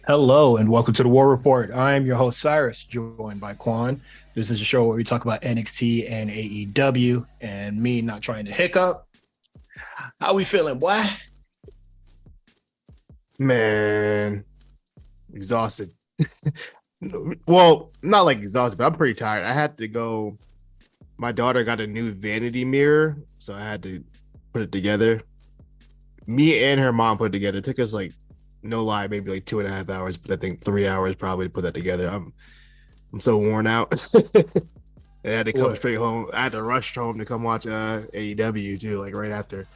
Hello and welcome to the War Report. I'm your host Cyrus, joined by Quan. This is a show where we talk about NXT and AEW, and me not trying to hiccup. How we feeling, boy? Man, exhausted. Well, not like exhausted, but I'm pretty tired. I had to go. My daughter got a new vanity mirror, so I had to put it together. Me and her mom put it together. It took us like no lie, maybe like 2.5 hours, but I think 3 hours probably to put that together. I'm so worn out. I had to come What? straight home. I had to rush home to come watch AEW too, like right after.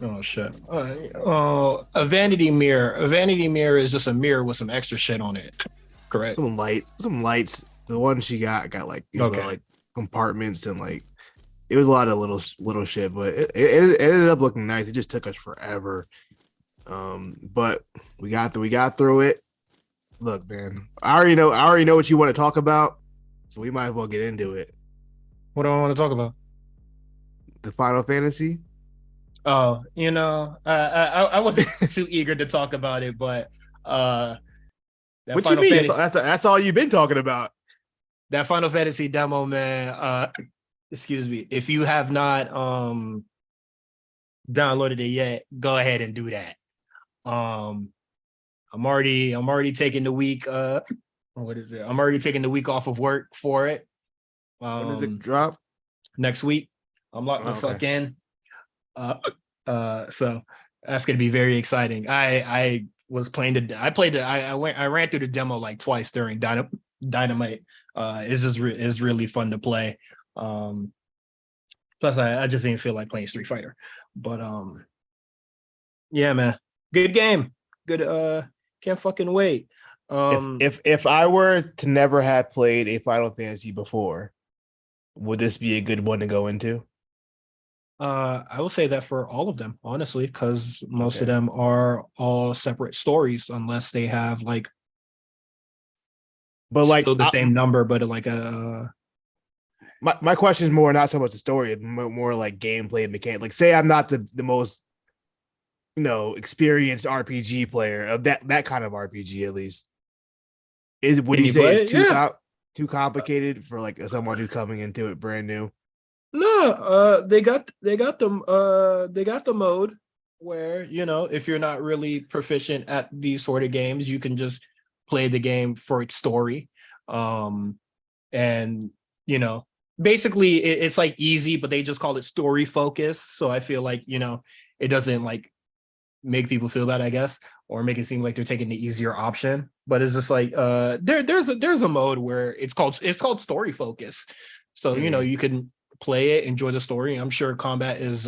Oh shit. A vanity mirror. A vanity mirror is just a mirror with some extra shit on it. Correct. Some lights. The one she got like Okay. like compartments and like it was a lot of little shit, but it ended up looking nice. It just took us forever. But we got through it. Look, man, I already know what you want to talk about, so we might as well get into it. What do I want to talk about? The Final Fantasy. Oh, I wasn't too eager to talk about it, but uh, that What you Final mean? Fantasy, That's all you've been talking about. that Final Fantasy demo, man. Excuse me, if you have not downloaded it yet, go ahead and do that. um I'm already taking the week. What is it? I'm already taking the week off of work for it. When does it um drop? Next week I'm locked the Oh, okay. fuck in. uh so that's gonna be very exciting. I was playing the I played the I ran through the demo like twice during Dynamite. It's just it's really fun to play. Plus I just didn't feel like playing Street Fighter. But yeah, man. Good game. Good. Can't fucking wait. Um, If I were to never have played a Final Fantasy before, would this be a good one to go into? I will say that for all of them, honestly, because most of Okay, them are all separate stories, unless they have like but still the same number, but like a my question is more not so much the story, more like gameplay and mechanic. Like, say I'm not the most experienced RPG player of that kind of RPG at least. Is would can you you say play it's it? Yeah. too complicated for like someone who's coming into it brand new? No, they got the mode where, if you're not really proficient at these sort of games, you can just play the game for its story. Um and you know, basically it's like easy, but they just call it story focused. So I feel like, it doesn't like make people feel bad, I guess, or make it seem like they're taking the easier option. But it's just like there's a mode where it's called story focus. So Hmm. you can play it, enjoy the story. I'm sure combat is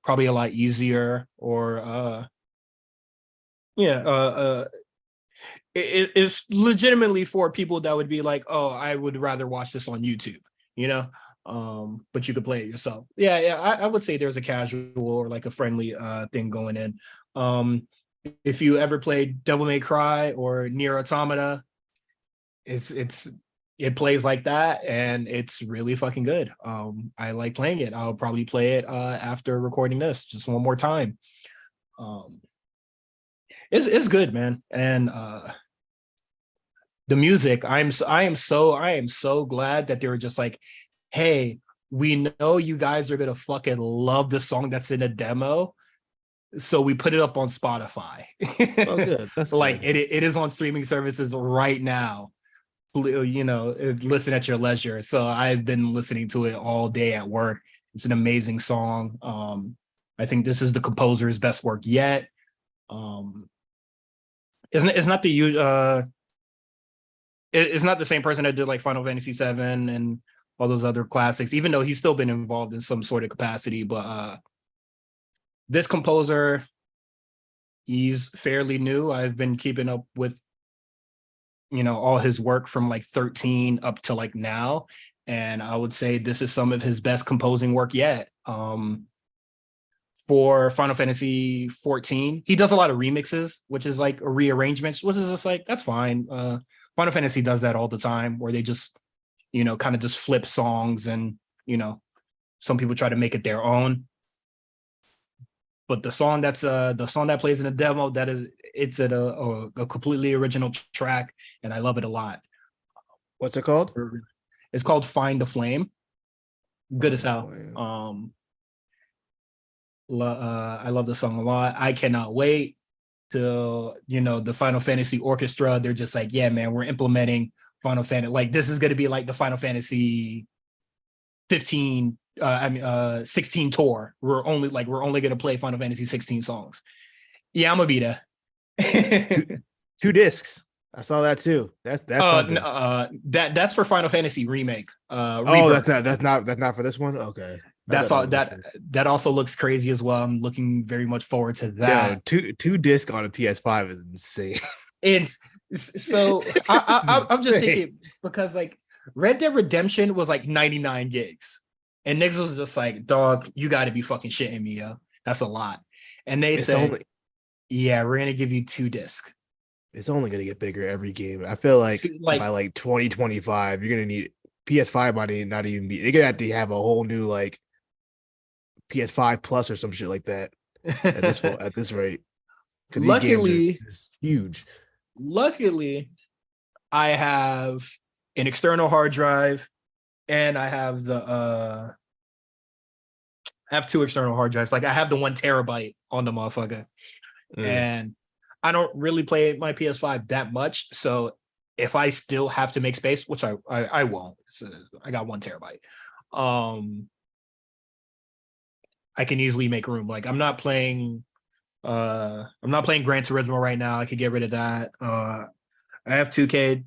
probably a lot easier, or yeah, it's legitimately for people that would be like, oh, I would rather watch this on YouTube, you know. But you could play it yourself. Yeah, yeah. I would say there's a casual or like a friendly thing going in. Um, if you ever played Devil May Cry or Near Automata, it's it plays like that, and it's really fucking good. I like playing it. I'll probably play it after recording this just one more time. Um, it's good, man, and the music. I am so glad that they were just like, hey, we know you guys are gonna fucking love the song that's in a demo, so we put it up on Spotify. Oh, good. That's Like good. it is on streaming services right now. Listen at your leisure. So I've been listening to it all day at work. It's an amazing song. I think this is the composer's best work yet. Um, it's not the it's not the same person that did like Final Fantasy VII and all those other classics, even though he's still been involved in some sort of capacity. But this composer, he's fairly new. I've been keeping up with all his work from like 13 up to like now, and I would say this is some of his best composing work yet. For Final Fantasy 14, he does a lot of remixes, which is like rearrangements, which is just like that's fine. Final Fantasy does that all the time, where they just kind of just flip songs, and you know some people try to make it their own. but the song that plays in the demo, it's a completely original track, and I love it a lot. What's it called? It's called Find the Flame. Good as hell. I love the song a lot. I cannot wait till the Final Fantasy Orchestra. They're just like, yeah, man, we're implementing Final Fantasy. Like this is gonna be like the Final Fantasy 15. 16 tour. We're only gonna play Final Fantasy 16 songs. Yeah, I'm gonna be there. Two discs. I saw that too. That's something. That's for Final Fantasy remake. That's not for this one. Okay. That's all that also looks crazy as well. I'm looking very much forward to that. Yeah, two disc on a PS5 is insane. It's so I'm just thinking because like Red Dead Redemption was like 99 gigs, and niggas was just like, dog, you got to be fucking shitting me, yo. That's a lot. And they said, yeah, we're gonna give you 2 discs. It's only gonna get bigger every game. I feel like by like 2025, you're gonna need PS5 might not even be. They're gonna have to have a whole new like PS5 Plus or some shit like that at this rate. Luckily, huge. Luckily, I have an external hard drive, and I have I have 2 external hard drives. Like I have the 1 terabyte on the motherfucker, and I don't really play my PS5 that much. So if I still have to make space, which I won't, so I got 1 terabyte. I can easily make room. Like I'm not playing Gran Turismo right now. I could get rid of that. I have 2K23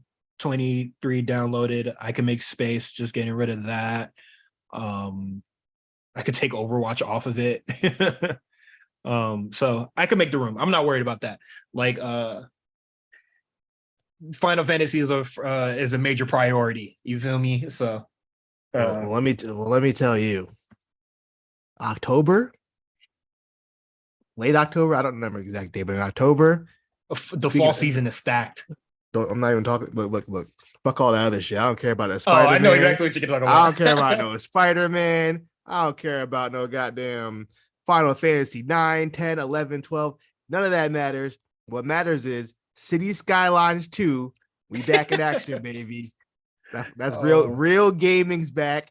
downloaded. I can make space just getting rid of that. I could take Overwatch off of it. So I could make the room. I'm not worried about that. Like Final Fantasy is a major priority. You feel me? So let me tell you. Late October, I don't remember the exact date, but in October, the fall season is stacked. I'm not even talking. Look, fuck all that other shit. I don't care about that Spider-Man. I know exactly what you can talk about. I don't care about no Spider-Man. I don't care about no goddamn Final Fantasy 9, 10, 11, 12. None of that matters. What matters is City Skylines 2. We back in action, baby. That's real gaming's back.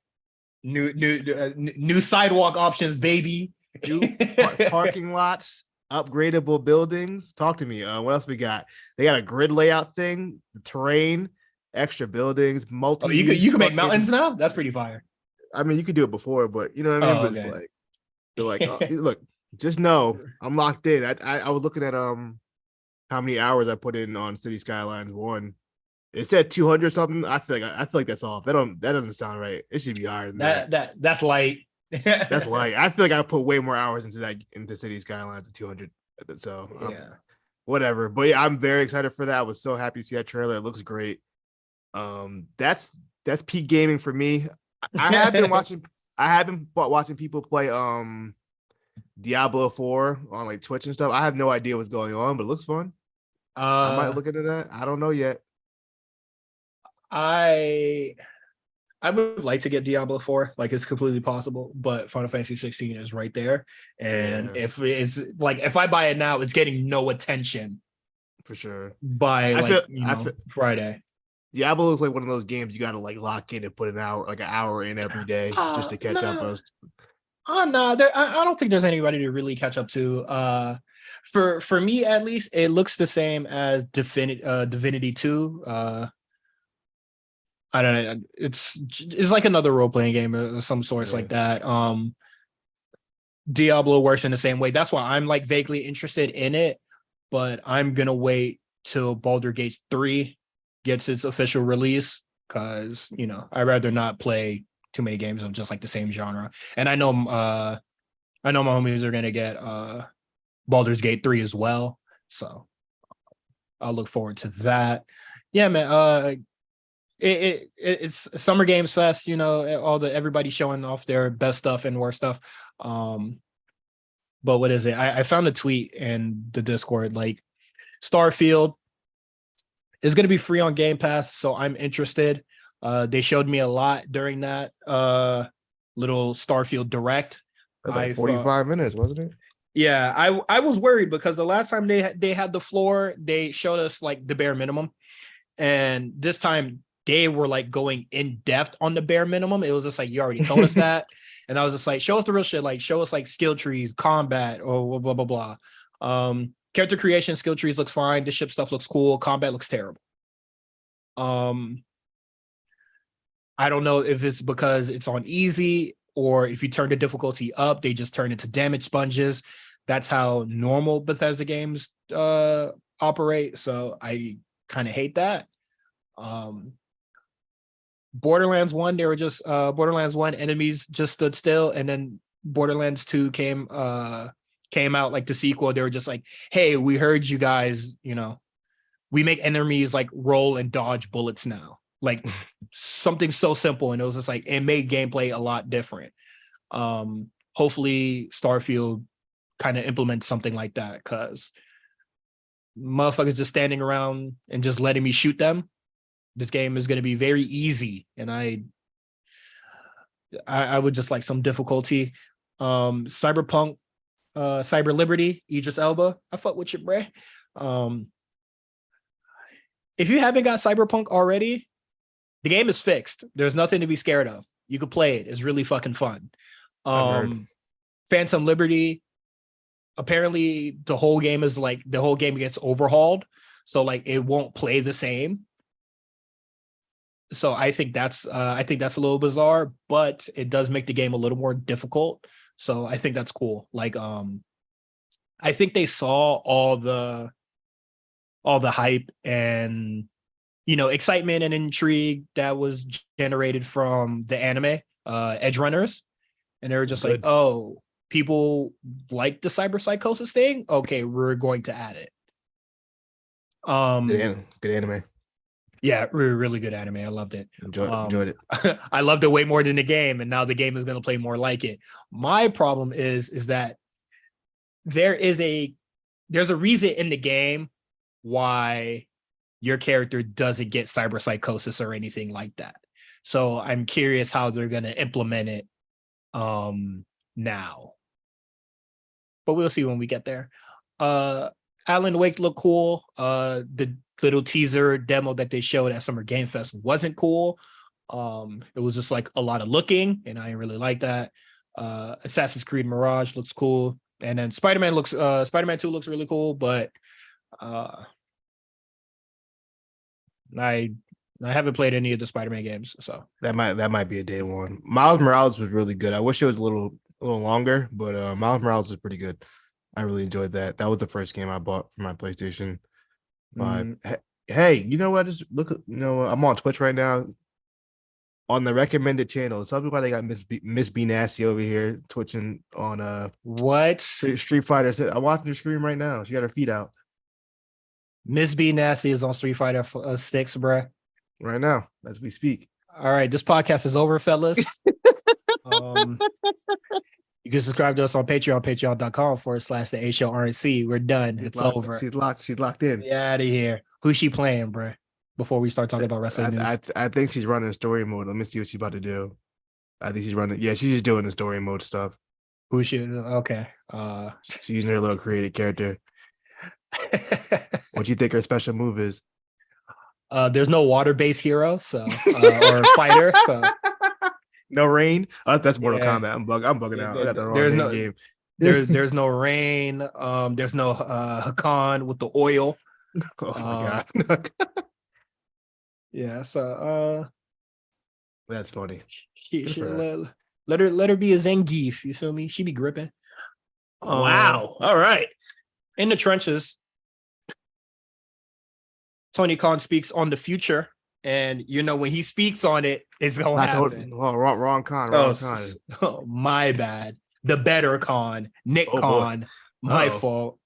New sidewalk options, baby. New parking lots, upgradable buildings. Talk to me. What else we got? They got a grid layout thing, terrain, extra buildings, multi. You can make mountains now. That's pretty fire. I mean, you could do it before, but you know what I mean. But okay. They're like, oh, look, just know I'm locked in. I was looking at how many hours I put in on City Skylines 1. It said 200 something. I feel like that's off. That doesn't sound right. It should be higher than that. That's light. That's light. I feel like I put way more hours into City Skylines than 200. So whatever. But yeah, I'm very excited for that. I was so happy to see that trailer. It looks great. That's peak gaming for me. I have been watching people play Diablo 4 on like Twitch and stuff. I have no idea what's going on, but it looks fun. I might look into that. I don't know yet. I would like to get Diablo 4, like it's completely possible, but Final Fantasy 16 is right there. And if I buy it now, it's getting no attention for sure by Friday. Diablo is like one of those games you gotta like lock in and put an hour in every day just to catch up. No, I don't think there's anybody to really catch up to. For me at least, it looks the same as Divinity 2. I don't know. It's like another role playing game of some sorts like that. Diablo works in the same way. That's why I'm like vaguely interested in it, but I'm gonna wait till Baldur's Gate 3 gets its official release because I'd rather not play too many games of just like the same genre. And I know my homies are gonna get Baldur's Gate 3 as well, so I'll look forward to that. Yeah, man. It's Summer Games Fest, everybody showing off their best stuff and worst stuff. But what is it? I found a tweet in the Discord, like Starfield is going to be free on Game Pass, so I'm interested. They showed me a lot during that little Starfield Direct. It was like 45 minutes, wasn't it? Yeah, I was worried because the last time they had the floor, they showed us like the bare minimum, and this time they were like going in depth on the bare minimum. It was just like you already told us that, and I was just like, show us the real shit, like show us like skill trees, combat, or blah blah blah. Character creation, skill trees looks fine. The ship stuff looks cool. Combat looks terrible. Um, I don't know if it's because it's on easy or if you turn the difficulty up, they just turn into damage sponges. That's how normal Bethesda games operate. So I kind of hate that. Um, Borderlands 1, they were just Borderlands 1 enemies just stood still, and then Borderlands 2 came out like the sequel. They were just like, hey, we heard you guys, we make enemies like roll and dodge bullets now. Like something so simple. And it was just like it made gameplay a lot different. Hopefully Starfield kind of implements something like that, because motherfuckers just standing around and just letting me shoot them. This game is going to be very easy, and I would just like some difficulty. Cyberpunk, Cyber Liberty, Idris Elba. I fuck with you, bruh. If you haven't got Cyberpunk already, the game is fixed. There's nothing to be scared of. You could play it. It's really fucking fun. Phantom Liberty. Apparently, the whole game gets overhauled, so like it won't play the same. So I think that's a little bizarre, but it does make the game a little more difficult. So I think that's cool. Like I think they saw all the hype and excitement and intrigue that was generated from the anime Edge Runners, and they were just like, oh, people like the cyber psychosis thing. Okay, we're going to add it. Good anime. Yeah, really good anime. I loved it. Enjoyed it. I loved it way more than the game, and now the game is going to play more like it. My problem is that there's a reason in the game why your character doesn't get cyber psychosis or anything like that. So I'm curious how they're going to implement it now. But we'll see when we get there. Alan Wake looked cool. The little teaser demo that they showed at Summer Game Fest wasn't cool. It was just like a lot of looking, and I didn't really like that. Assassin's Creed Mirage looks cool, and then Spider-Man 2 looks really cool, but I haven't played any of the Spider-Man games, so that might be a day one. Miles Morales was really good. I wish it was a little longer, but Miles Morales was pretty good. I really enjoyed that. That was the first game I bought for my PlayStation 5. Hey, you know what? I just look. I'm on Twitch right now. On the recommended channel, some why they got Miss B Nasty over here twitching on what Street Fighter. I'm watching her screen right now. She got her feet out. Miss B Nasty is on Street Fighter 6, bruh. Right now, as we speak. All right, this podcast is over, fellas. You can subscribe to us on Patreon, patreon.com/the A Show RNC. We're done. It's over. She's locked in. Get out of here. Who's she playing, bro? Before we start talking about wrestling news. I think she's running story mode. Let me see what she's about to do. I think she's running. Yeah, she's just doing the story mode stuff. Who's she? Okay. She's using her little created character. What do you think her special move is? There's no water-based hero, so or fighter, so no rain. That's Mortal Kombat. I'm bugging out. I got the wrong game. There's no rain. There's no Hakan with the oil. Oh my god. Yeah, so that's funny. She let her be a Zangief. You feel me? She be gripping. Wow. All right. In the trenches, Tony Khan speaks on the future, and when he speaks on it, it's gonna happen. Wrong Khan. Oh, my bad. The better Khan, Nick Khan. Boy. My fault.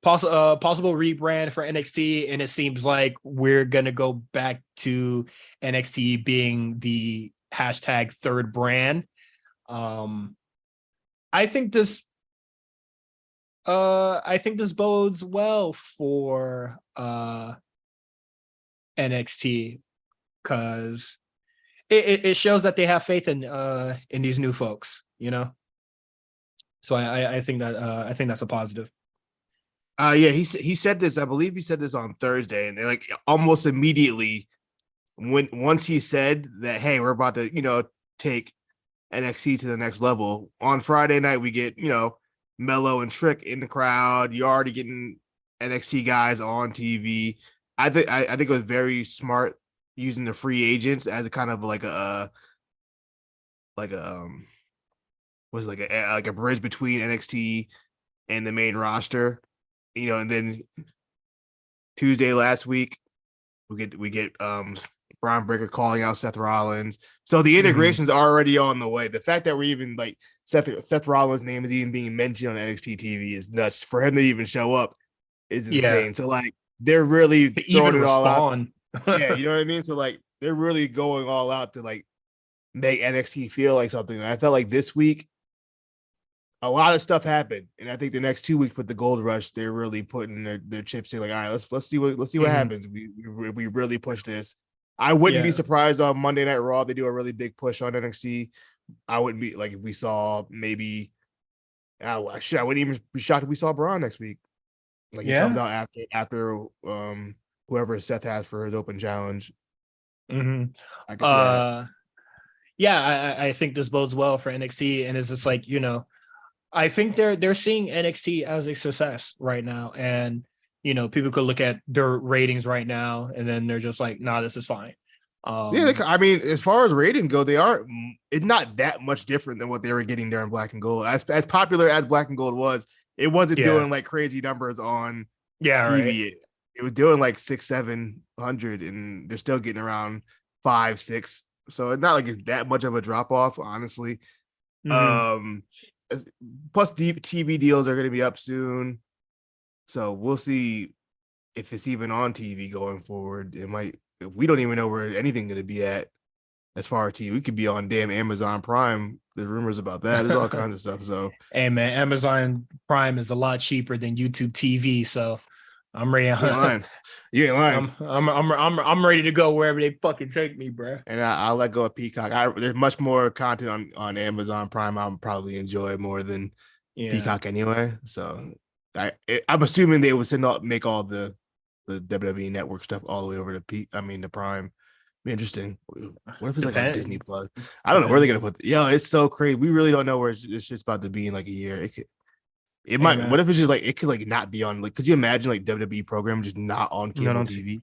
Possible rebrand for NXT, and it seems like we're gonna go back to NXT being the hashtag third brand. I think this bodes well for NXT, because it shows that they have faith in these new folks, So I think that I think that's a positive. Yeah, he said this. I believe he said this on Thursday, and like almost immediately once he said that, hey, we're about to take NXT to the next level. On Friday night, we get Mello and Trick in the crowd. You're already getting NXT guys on TV. I think it was very smart using the free agents as a kind of like a was like a bridge between NXT and the main roster. And then Tuesday last week we get Braun Breaker calling out Seth Rollins. So the Mhm. integration's already on the way. The fact that we're even like Seth Rollins' name is even being mentioned on NXT TV is nuts. For him to even show up is Yeah, insane. So like they're really to throwing even it all out. respond. Yeah, you know what I mean? So like they're really going all out to like make NXT feel like something. And I felt like this week a lot of stuff happened, and I think the next 2 weeks with the Gold Rush, they're really putting their chips in. Like, all right, let's see what Mhm. happens. We really push this. I wouldn't be Yeah. surprised on Monday Night Raw they do a really big push on NXT. I wouldn't be like if we saw maybe. Shit, I wouldn't even be shocked if we saw Braun next week. Like he comes Yeah. out after whoever Seth has for his open challenge. Mhm. I can see that. Uh yeah, I think this bodes well for NXT, and it's just like, I think they're seeing NXT as a success right now, and people could look at their ratings right now, and then they're just like, "Nah, this is fine." Yeah, Um, I mean, as far as rating go, they are. It's not that much different than what they were getting there in Black and Gold. As popular as Black and Gold was, it wasn't yeah, doing like crazy numbers on yeah, right. TV. It was doing like 600, 700, and they're still getting around 5, 6. So it's not like it's that much of a drop off, honestly. Hmm. Um, plus, deep TV deals are going to be up soon, so we'll see if it's even on TV going forward. It might. We don't even know where anything going to be at as far as TV. We could be on damn Amazon Prime. There's rumors about that. There's all kinds of stuff. So Hey man, Amazon Prime is a lot cheaper than YouTube TV, so I'm ready. you ain't lying. You ain't lying. I'm ready to go wherever they fucking take me, bro. And I'll let go of Peacock. There's much more content on Amazon Prime. I'll probably enjoy more than Yeah. Peacock anyway. So I'm assuming they would make all the WWE network stuff all the way over to the Prime. Be interesting. What if it's like on Disney Depend Plus? I don't know where they're depends. gonna put. Yo, it's so crazy. We really don't know where it's just about to be in like a year. It Hey might. What man, if it's just like it could like not be on? Like, could you imagine like WWE program just not on not cable on TV?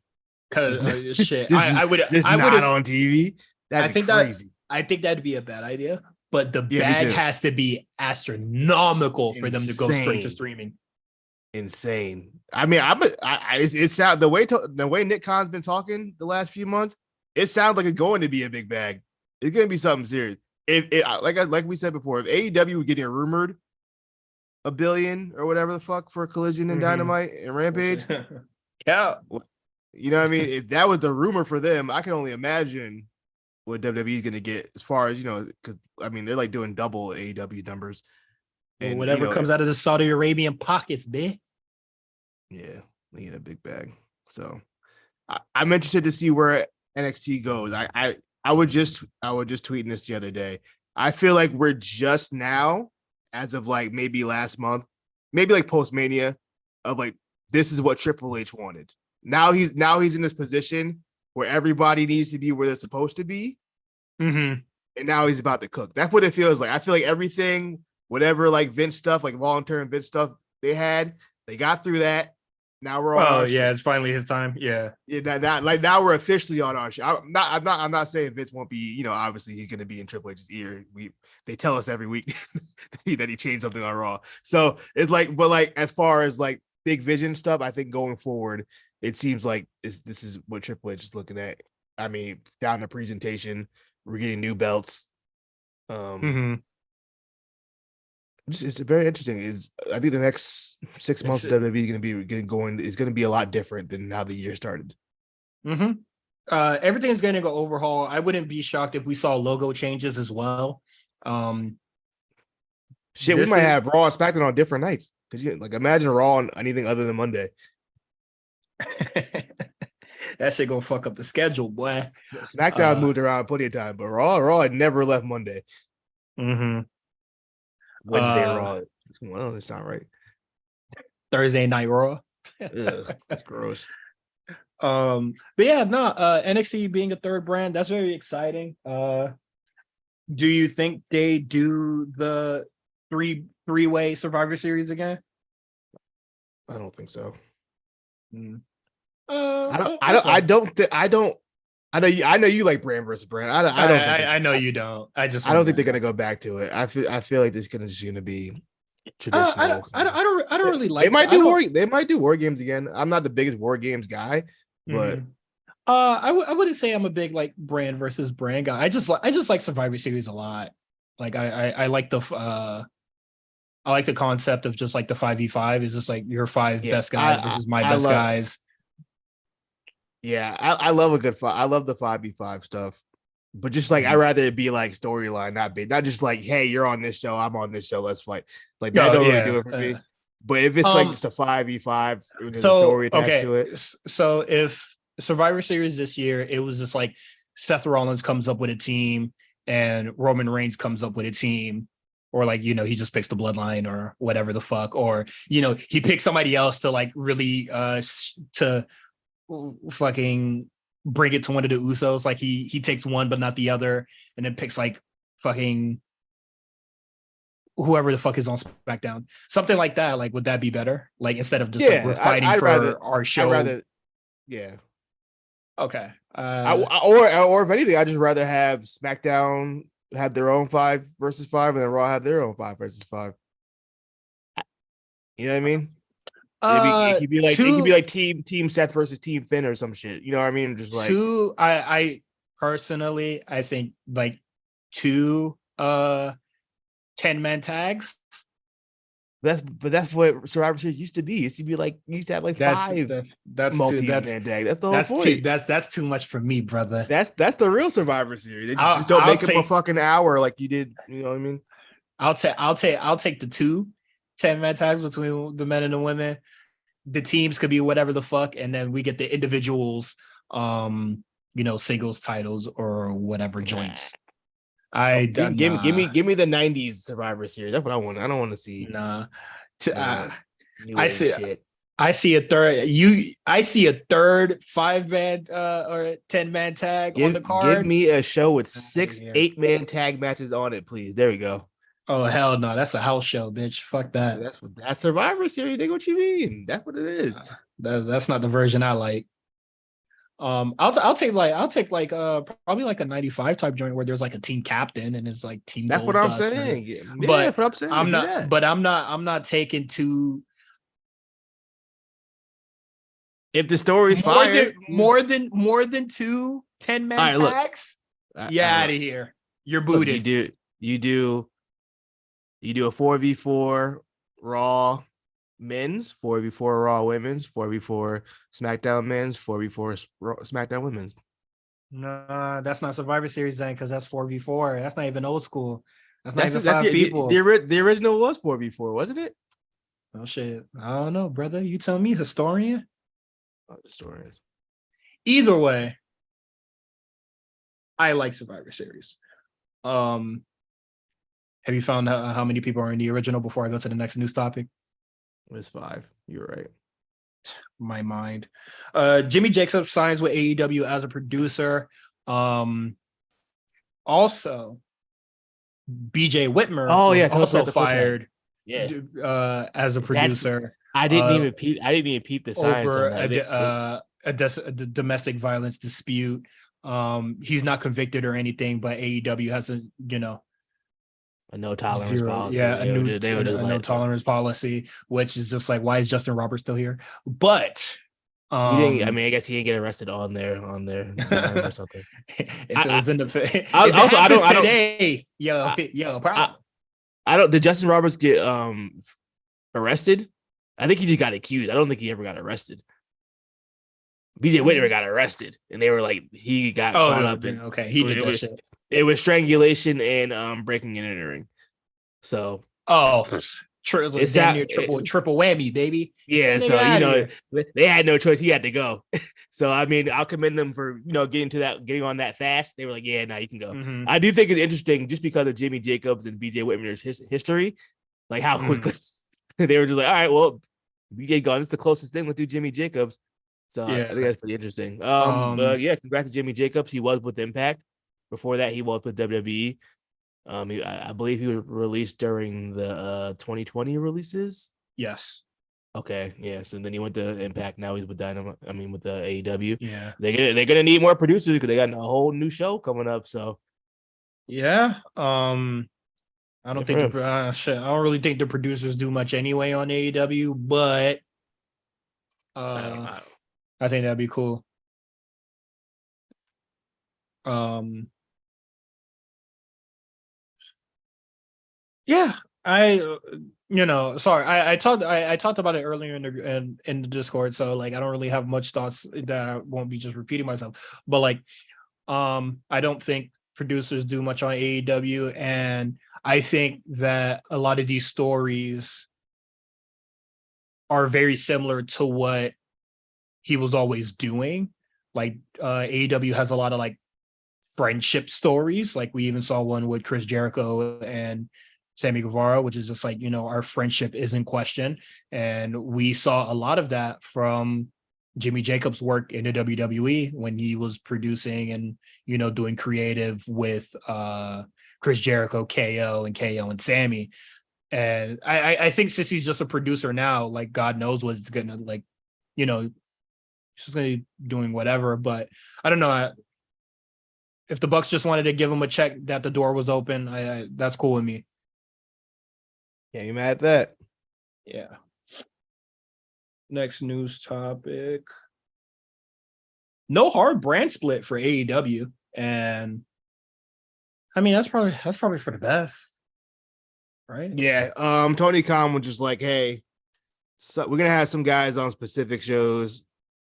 because Just shit. just just I would not have. on TV. I That'd be think that crazy. I think that'd be a bad idea, but the Yeah, me bag too. has to be astronomical for them to go straight to Insane, streaming. insane. I mean, it sound the way Nick Khan's been talking the last few months. It sounds like it's going to be a big bag. It's going to be something serious. If it like we said before, if AEW was getting rumored a billion or whatever the fuck for Collision and Mm-hmm. Dynamite and Rampage, Yeah. you know what I mean? If that was the rumor for them, I can only imagine what WWE is going to get as far as, because I mean, they're like doing double AEW numbers. Well, And, whatever comes out of the Saudi Arabian pockets, man. yeah, they get a big bag. So I'm interested to see where NXT goes. I was just tweeting this the other day. I feel like we're just now, as of like maybe last month, maybe like post Mania, of like this is what Triple H wanted. Now he's in this position where everybody needs to be where they're supposed to be, Mm-hmm. and now he's about to cook. That's what it feels like. I feel like everything, whatever like Vince stuff, like long-term Vince stuff they got through that. Now we're on Oh our yeah, shit. it's finally his time. Yeah. Yeah, now we're officially on our shit. I'm not saying Vince won't be, obviously he's gonna be in Triple H's ear. They tell us every week that he changed something on Raw. So it's like, but like as far as like big vision stuff, I think going forward, it seems like this is what Triple H is looking at. I mean, down the presentation, we're getting new belts. Um, Mm-hmm. it's very interesting. I think the next 6 months It's of WWE is going to be getting going is going to be a lot different than how the year started. mm-hmm. Everything's going to go overhaul. I wouldn't be shocked if we saw logo changes as well. Um, Shit, we this might is have Raw and SmackDown on different nights. Could you like imagine Raw on anything other than Monday? that shit gonna fuck up the schedule, boy. SmackDown Uh, moved around plenty of time, but Raw had never left Monday. mm-hmm. Wednesday uh, Raw Well, that's not right. Thursday Night Raw. Ugh, that's gross. But yeah, no, NXT being a third brand, that's very exciting. Do you think they do the three-way Survivor Series again? I don't think so. Mm. I don't think I don't. I know you like brand versus brand. I don't think I know you don't. I just I don't wanted think to they're gonna ask. go back to it. I feel like this is gonna be traditional. I don't really They like might that. I do don't. they might do war games again. I'm not the biggest war games guy, but Mhm. I wouldn't say I'm a big like brand versus brand guy. I just like Survivor Series a lot. Like I like I like the concept of just like the 5v5 is just like your five yeah, best guys versus my I best love guys. yeah, I love a good five. I love the 5v5 stuff. But just like I'd Mhm. rather it be like storyline, not just like, hey, you're on this show, I'm on this show, let's fight. Like that No, don't really yeah. do it for me. But if it's like Um. just a 5v5 and there's a So story attached okay. to it, So if Survivor Series this year, it was just like Seth Rollins comes up with a team and Roman Reigns comes up with a team, or like he just picks the Bloodline or whatever the fuck, or he picks somebody else to like really to fucking bring it to one of the Usos. Like he takes one but not the other, and then picks like fucking whoever the fuck is on SmackDown. Something like that. Like, would that be better? Like instead of just like we're yeah, fighting for our I'd show. rather, yeah. Okay. Or if anything, I'd just rather have SmackDown have their own 5 versus 5, and then Raw have their own 5 versus 5. You know what I mean? It could be like Two, team Seth versus team Finn or some shit. You know what I mean? Just like two. I personally, I think like two 10-man tags. that's what Survivor Series used to be. It used to be like you used to have like That's 5 that's too multi-man tag. That's the whole point. that's too much for me, brother. That's the real Survivor Series. They just don't I'll make them a take fucking hour like you did. You know what I mean? I'll take the two 10-man tags between the men and the women. The teams could be whatever the fuck, and then we get the individuals, singles titles or whatever joints. Give me the '90s Survivor Series. That's what I want. I don't want to see Nah. new I age see. shit. I see a third. I see a third 5-man or 10-man tag on the Give card. me a show with Outta 6 here. 8-man tag matches on it, please. There we go. Oh hell no, that's a house show, bitch. Fuck that. That's Survivor Series. Nigga, what you mean? That's what it is. That's not the version I like. I'll take like probably like a 95 type joint where there's like a team captain and it's like team That's what gold I'm dust. saying. Yeah, But that's what I'm saying. I'm Do not. that. But I'm not taking two If the story's fire, more than two 10-man all right, look. tags. All Yeah, right, out of here. You're booted. Look, you do a 4v4 Raw men's, 4v4 Raw women's, 4v4 SmackDown men's, 4v4 SmackDown women's. Nah, that's not Survivor Series then, because that's 4v4. That's not even old school. That's not That's even that's five people. the original was 4v4, wasn't it? Oh shit. I don't know, brother. You tell me, historian. Oh, the story is. Either way, I like Survivor Series. Have you found out how many people are in the original before I go to the next news topic? It's 5. You're right. My mind. Jimmy Jacobs signs with AEW as a producer. Also, BJ Whitmer was also fired as a producer. I didn't even peep the science over on that. a domestic violence dispute. He's not convicted or anything, but AEW has a a no tolerance policy. a no tolerance policy, which is just like, why is Justin Roberts still here? But he didn't. I mean, I guess he didn't get arrested on there or something. If it was in the I don't today, problem. I don't. Did Justin Roberts get arrested? I think he just got accused. I don't think he ever got arrested. BJ Whitmer got arrested, and they were like, he got caught up in. Okay, he did that shit. It was strangulation and breaking and entering. So triple whammy, baby. Yeah, so they had no choice. He had to go. So I mean, I'll commend them for getting on that fast. They were like, yeah, now you can go. Mm-hmm. I do think it's interesting just because of Jimmy Jacobs and BJ Whitmer's history. Like how quickly Mm. they were just like, all right, well, we get gone. It's the closest thing. Let's do Jimmy Jacobs. So I think Yeah. that's pretty interesting. Um. Yeah, congrats to Jimmy Jacobs. He was with Impact. Before that, he was with WWE. I believe he was released during the 2020 releases. Yes. Okay, yes, and then he went to Impact. Now he's with Dynamite. I mean, with the AEW. Yeah. They're gonna need more producers because they got a whole new show coming up. So Yeah. I don't good for think him. shit. I don't really think the producers do much anyway on AEW, but I don't uh, know. I think that'd be cool. Um, yeah, sorry, I talked about it earlier in the Discord, so like I don't really have much thoughts that I won't be just repeating myself, but like, I don't think producers do much on AEW, and I think that a lot of these stories are very similar to what he was always doing. Like AEW has a lot of like friendship stories. Like we even saw one with Chris Jericho and Sammy Guevara, which is just like, our friendship is in question. And we saw a lot of that from Jimmy Jacobs' work in the WWE when he was producing and, doing creative with Chris Jericho, KO and Sammy. And I think since he's just a producer now, like God knows what it's gonna like, he's just gonna be doing whatever. But I don't know. If the Bucks just wanted to give him a check that the door was open, that's cool with me. Can't be mad at that. Yeah. Next news topic. No hard brand split for AEW. And I mean that's probably for the best. Right? Yeah. Tony Khan was just like, hey, so we're gonna have some guys on specific shows,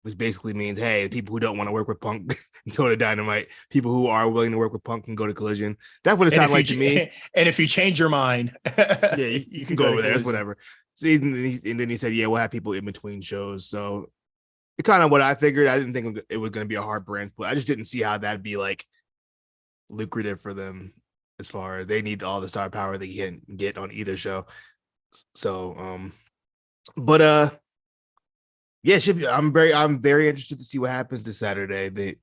which basically means, hey, people who don't want to work with Punk go to Dynamite. People who are willing to work with Punk can go to Collision. That's what it And sounded like to me. and if you change your mind, Yeah, you you can can go go to over there. That's Collision. whatever. So and then he said, yeah, we'll have people in between shows. So it's kind of what I figured. I didn't think it was going to be a hard brand split. I just didn't see how that'd be like lucrative for them as far as they need all the star power they can get on either show. So, but yeah, I'm very interested to see what happens this Saturday.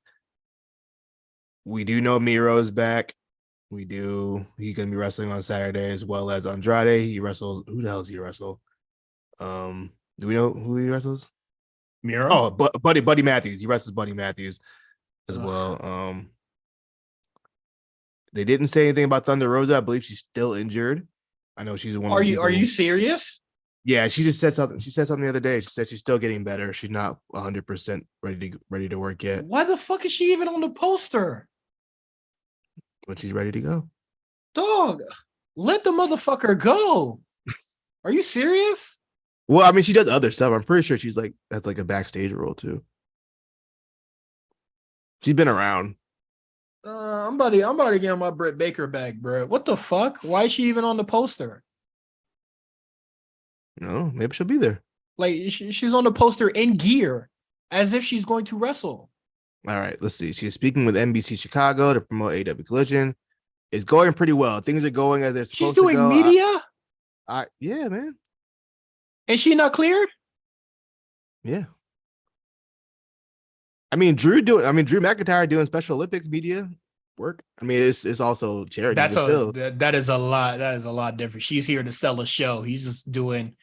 We do know Miro's back. He's gonna be wrestling on Saturday as well as Andrade. He wrestles. Who the hell does he wrestle? Do we know who he wrestles? Miro? Oh, Buddy Matthews. He wrestles Buddy Matthews as Ugh. well. They didn't say anything about Thunder Rosa. I believe she's still injured. I know she's one of Are the you people. serious? Yeah, she just said something. She said something the other day. She said she's still getting better. She's not 100% ready to work yet, Why the fuck is she even on the poster? but she's ready to go. Dog, let the motherfucker go. Are you serious? Well, I mean, she does other stuff. I'm pretty sure she's like has like a backstage role too. She's been around. I'm about to get on my Britt Baker bag, bro. What the fuck? Why is she even on the poster? No, maybe she'll be there. Like she's on the poster in gear, as if she's going to wrestle. All right, let's see. She's speaking with NBC Chicago to promote AW Collision. It's going pretty well. Things are going as they're She's supposed to doing go. media, Yeah, man. and she not cleared. Yeah. Drew McIntyre doing Special Olympics media work. I mean, it's also charity, but still, That is a lot. That is a lot different. She's here to sell a show. He's just doing.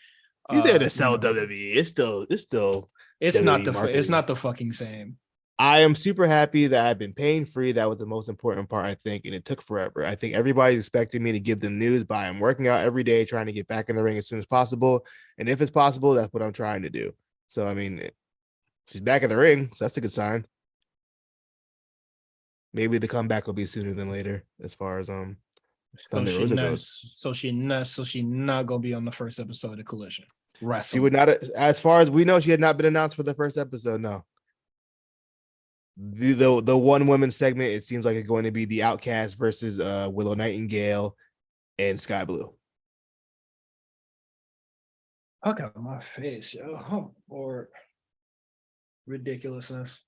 he's there to sell WWE. It's still WWE it's marketing. not the fucking same. I am super happy that I've been pain free. That was the most important part, I think, and it took forever. I think everybody's expecting me to give them news, but I'm working out every day, trying to get back in the ring as soon as possible. And if it's possible, that's what I'm trying to do. So, I mean, she's back in the ring, so that's a good sign. Maybe the comeback will be sooner than later, as far as Thunder Rosa goes. So she not gonna be on the first episode of Collision. She Wrestle. would not, as far as we know, she had not been announced for the first episode. No. The one woman segment, it seems like it's going to be the Outcast versus Willow Nightingale and Sky Blue. I got my face, yo. I'm bored. Ridiculousness.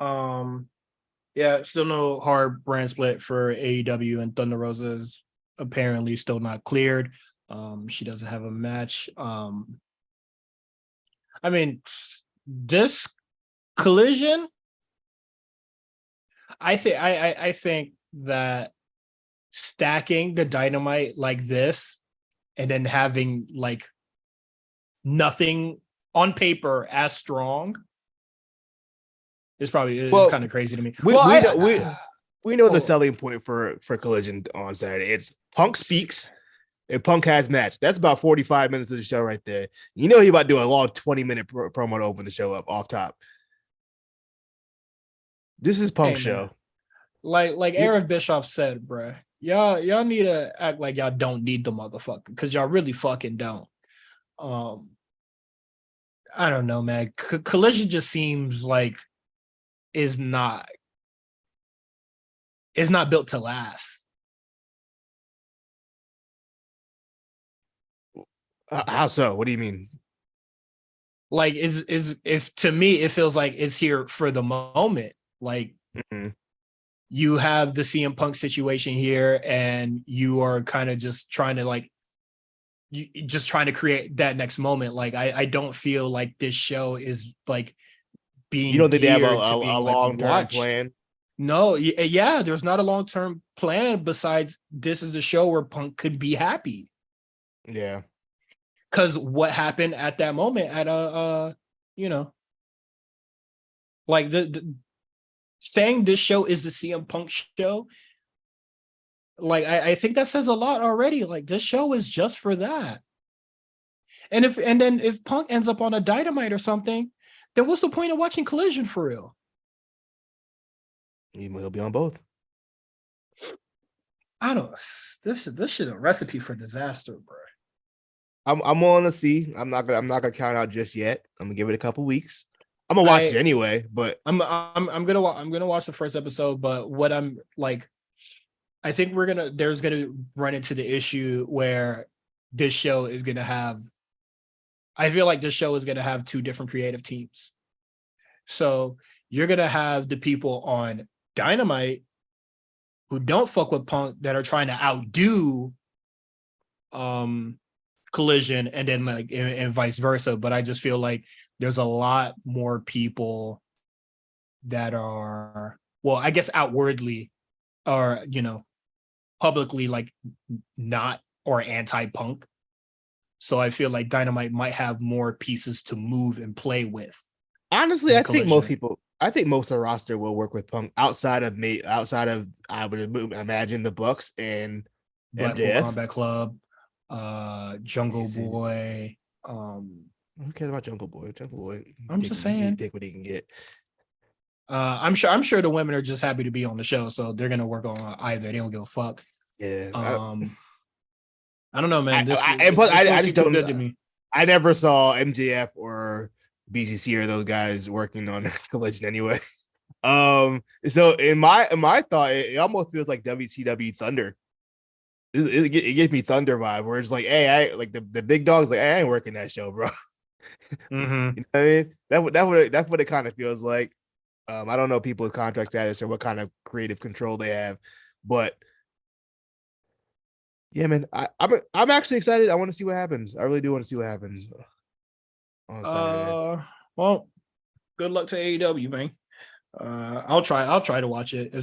Yeah, still no hard brand split for AEW, and Thunder Rosa is apparently still not cleared. She doesn't have a match. I mean, this collision, I think that stacking the dynamite like this and then having like nothing on paper as strong is Well, kind of crazy to me. we Well, we know we know the oh, selling point for Collision on Saturday. It's Punk speaks and Punk has match. That's about 45 minutes of the show right there. You know he about to do a long 20-minute promo to open the show up off top. This is hey Punk's man, show. like Eric Bischoff said, bruh, y'all need to act like y'all don't need the motherfucker because y'all really fucking don't. Um, I don't know, man. Collision just seems like is not is not built to last. How so? What do you mean? Like is if to me it feels like it's here for the moment. Like Mm-hmm. you have the CM Punk situation here, and you are kind of just trying to like you just trying to create that next moment. Like I don't feel like this show is like You being don't think they have geared to a being like long-term watched. plan? No, yeah, there's not a long term plan besides this is a show where Punk could be happy. Yeah. Because what happened at that moment at you know, like the saying this show is the CM Punk show, like I think that says a lot already. Like this show is just for that. And then if Punk ends up on a Dynamite or something, then what's the point of watching Collision for real? He'll be on both. I don't. This shit a recipe for disaster, bro. I'm willing to see. I'm not gonna count out just yet. I'm gonna give it a couple weeks. I'm gonna watch it I anyway, but I'm gonna watch the first episode, but what I'm like, I think there's gonna run into the issue where this show is gonna have. I feel like this show is gonna have two different creative teams. So you're gonna have the people on Dynamite who don't fuck with Punk that are trying to outdo um Collision, and then like and vice versa. But I just feel like there's a lot more people that are, well, I guess outwardly or publicly like not or anti-Punk. So I feel like Dynamite might have more pieces to move and play with honestly, than Collision. I think most of the roster will work with Punk outside of me. Outside of I would imagine the Bucks and Blackpool MJF. Combat Club, You Jungle see, Boy. who cares about Jungle Boy? Jungle Boy, I'm just saying. take what he can get. I'm sure the women are just happy to be on the show, so they're gonna work on either. They don't give a fuck. Yeah, I don't know, man. and plus, This don't I seem just too don't. good to me. I never saw MJF or BCC or those guys working on Collision anyway. So in my thought, it almost feels like WCW Thunder. It gives me Thunder vibe, where it's like, hey, I like the big dogs, like, hey, I ain't working that show, bro. Mm-hmm. You know what I mean? That's what it kind of feels like. I don't know people's contract status or what kind of creative control they have, but yeah, man, I'm actually excited. I want to see what happens. I really do want to see what happens on Saturday. Well, good luck to AEW, man. I'll try to watch it.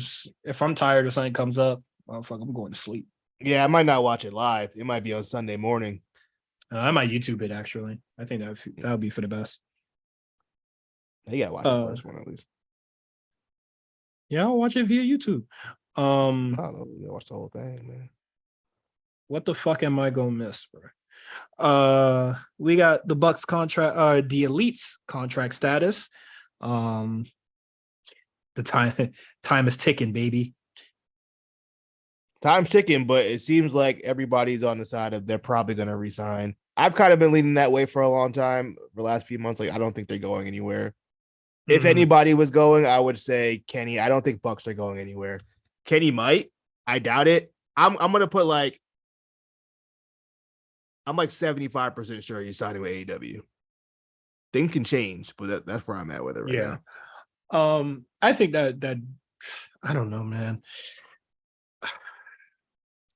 If I'm tired or something comes up, oh fuck, I'm going to sleep. Yeah, I might not watch it live. It might be on Sunday morning. I might YouTube it actually. I think that would be for the best. You gotta watch the first one at least. Yeah, I'll watch it via YouTube. I don't know. You gotta watch the whole thing, man. What the fuck am I gonna miss, bro? We got the Bucks contract, the Elite's contract status. The time is ticking, baby. Time's ticking, but it seems like everybody's on the side of they're probably gonna resign. I've kind of been leaning that way for a long time, for the last few months. Like, I don't think they're going anywhere. If anybody was going, I would say Kenny. I don't think Bucks are going anywhere. Kenny might. I doubt it. I'm gonna put like I'm like 75% sure he's signing with AEW. Things can change, but that's where I'm at with it right now. I think that I don't know, man.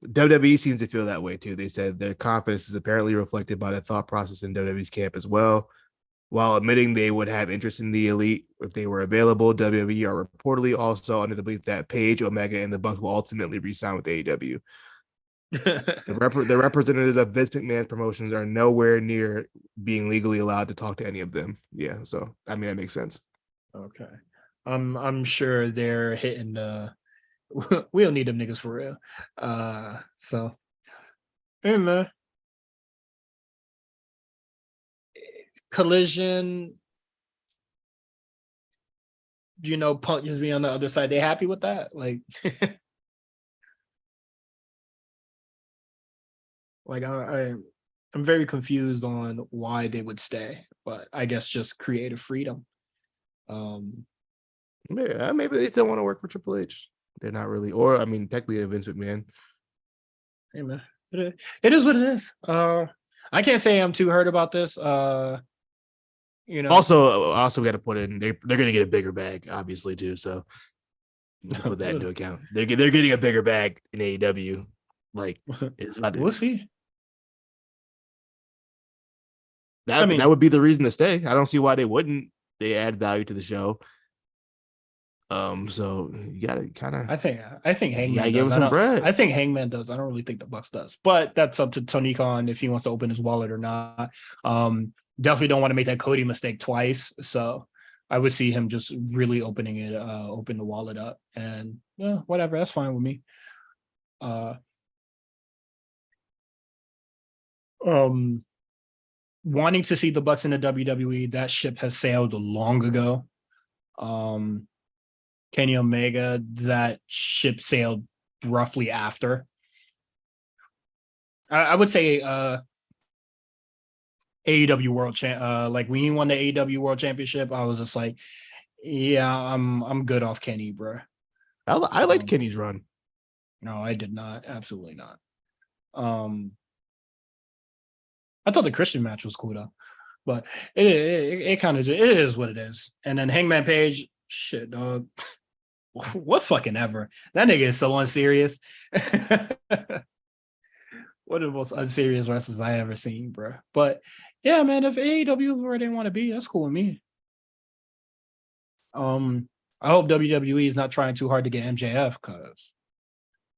WWE seems to feel that way too. They said their confidence is apparently reflected by the thought process in WWE's camp as well. While admitting they would have interest in the elite if they were available, WWE are reportedly also under the belief that Page, Omega, and the Bucks will ultimately re-sign with AEW. The representatives of Vince McMahon's promotions are nowhere near being legally allowed to talk to any of them. Yeah, so I mean that makes sense. Okay. I'm sure they're hitting we don't need them niggas for real. So hey man. Collision, Punk just be on the other side. They happy with that? Like like I'm very confused on why they would stay, but I guess just creative freedom. Maybe they still want to work for Triple H. They're not really, or I mean, technically Vince McMahon. Hey man, it is what it is. I can't say I'm too hurt about this. Also, we got to put in they're going to get a bigger bag, obviously too. So put that into account. They're getting a bigger bag in AEW. Like it's about we'll see. That would be the reason to stay. I don't see why they wouldn't. They add value to the show. So you gotta kind of. I think Hangman give him some bread. I think Hangman does. I don't really think the Bucks does, but that's up to Tony Khan if he wants to open his wallet or not. Definitely don't want to make that Cody mistake twice. So I would see him just really open the wallet up, and whatever. That's fine with me. Wanting to see the Bucks in the WWE, that ship has sailed long ago. Kenny Omega, that ship sailed roughly after. I would say AEW World Champ. Like when he won the AEW World Championship, I was just like, yeah, I'm good off Kenny, bro. I liked Kenny's run. No, I did not. Absolutely not. I thought the Christian match was cool though, but it kind of it is what it is. And then Hangman Page, shit, dog. What fucking ever. That nigga is so unserious. One of the most unserious wrestlers I ever seen, bro. But yeah, man, if AEW is where they want to be, that's cool with me. I hope WWE is not trying too hard to get MJF because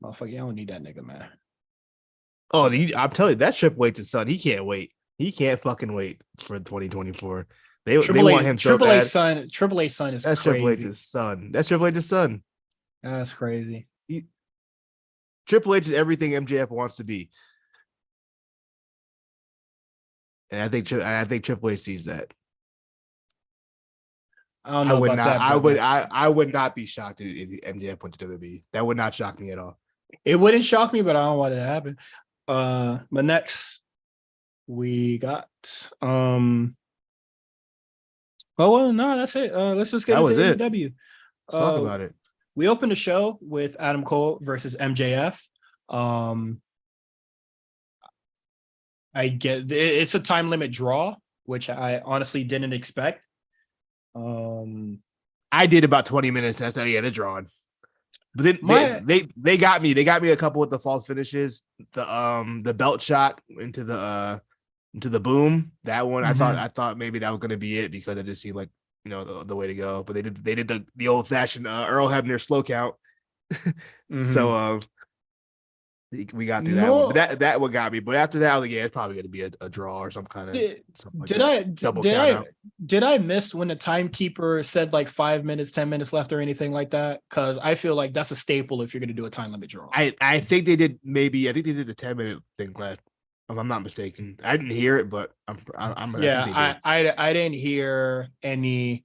motherfucker, I don't need that nigga, man. Oh, I'm telling you, that Triple H's son, he can't wait. He can't fucking wait for 2024. They want him so bad. Triple H's son is That's crazy. Triple H's son. That's Triple H's son. That's crazy. Triple H is everything MJF wants to be. And I think Triple H sees that. I don't know about that. I would not be shocked if MJF went to WWE. That would not shock me at all. It wouldn't shock me, but I don't want it to happen. But next we got oh well, no, that's it. Let's just get into AEW. Let's talk about it. We opened the show with Adam Cole versus MJF. I get it's a time limit draw, which I honestly didn't expect. I did about 20 minutes. And I said, yeah, they're drawing. But then they got me. They got me a couple with the false finishes. The belt shot into the boom. That one, I thought maybe that was gonna be it because it just seemed like the way to go. But they did the old fashioned Earl Hebner slow count. So we got through that one. But that one got me. But after that, I was like, yeah, it's probably gonna be a draw or some kind of Did I miss when the timekeeper said like 5 minutes, 10 minutes left or anything like that? Because I feel like that's a staple if you're gonna do a time limit draw. I think they did a 10-minute thing left. If I'm not mistaken. I didn't hear it, but I didn't hear any.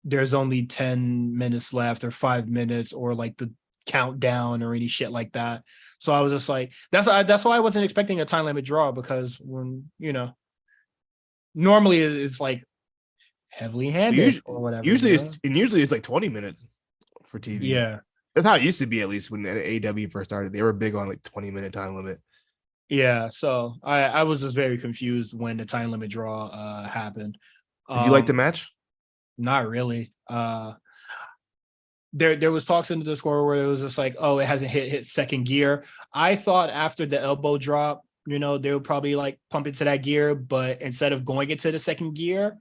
There's only 10 minutes left or 5 minutes or like the countdown or any shit like that. So I was just like, that's why I wasn't expecting a time limit draw because when normally it's like heavily handed or whatever. Usually it's like 20 minutes for TV. Yeah, that's how it used to be. At least when AEW first started, they were big on like 20-minute time limit. Yeah, so I was just very confused when the time limit draw happened. Did you like the match? Not really. there was talks in the Discord where it was just like, oh, it hasn't hit second gear. I thought after the elbow drop, they would probably like pump into that gear, but instead of going into the second gear,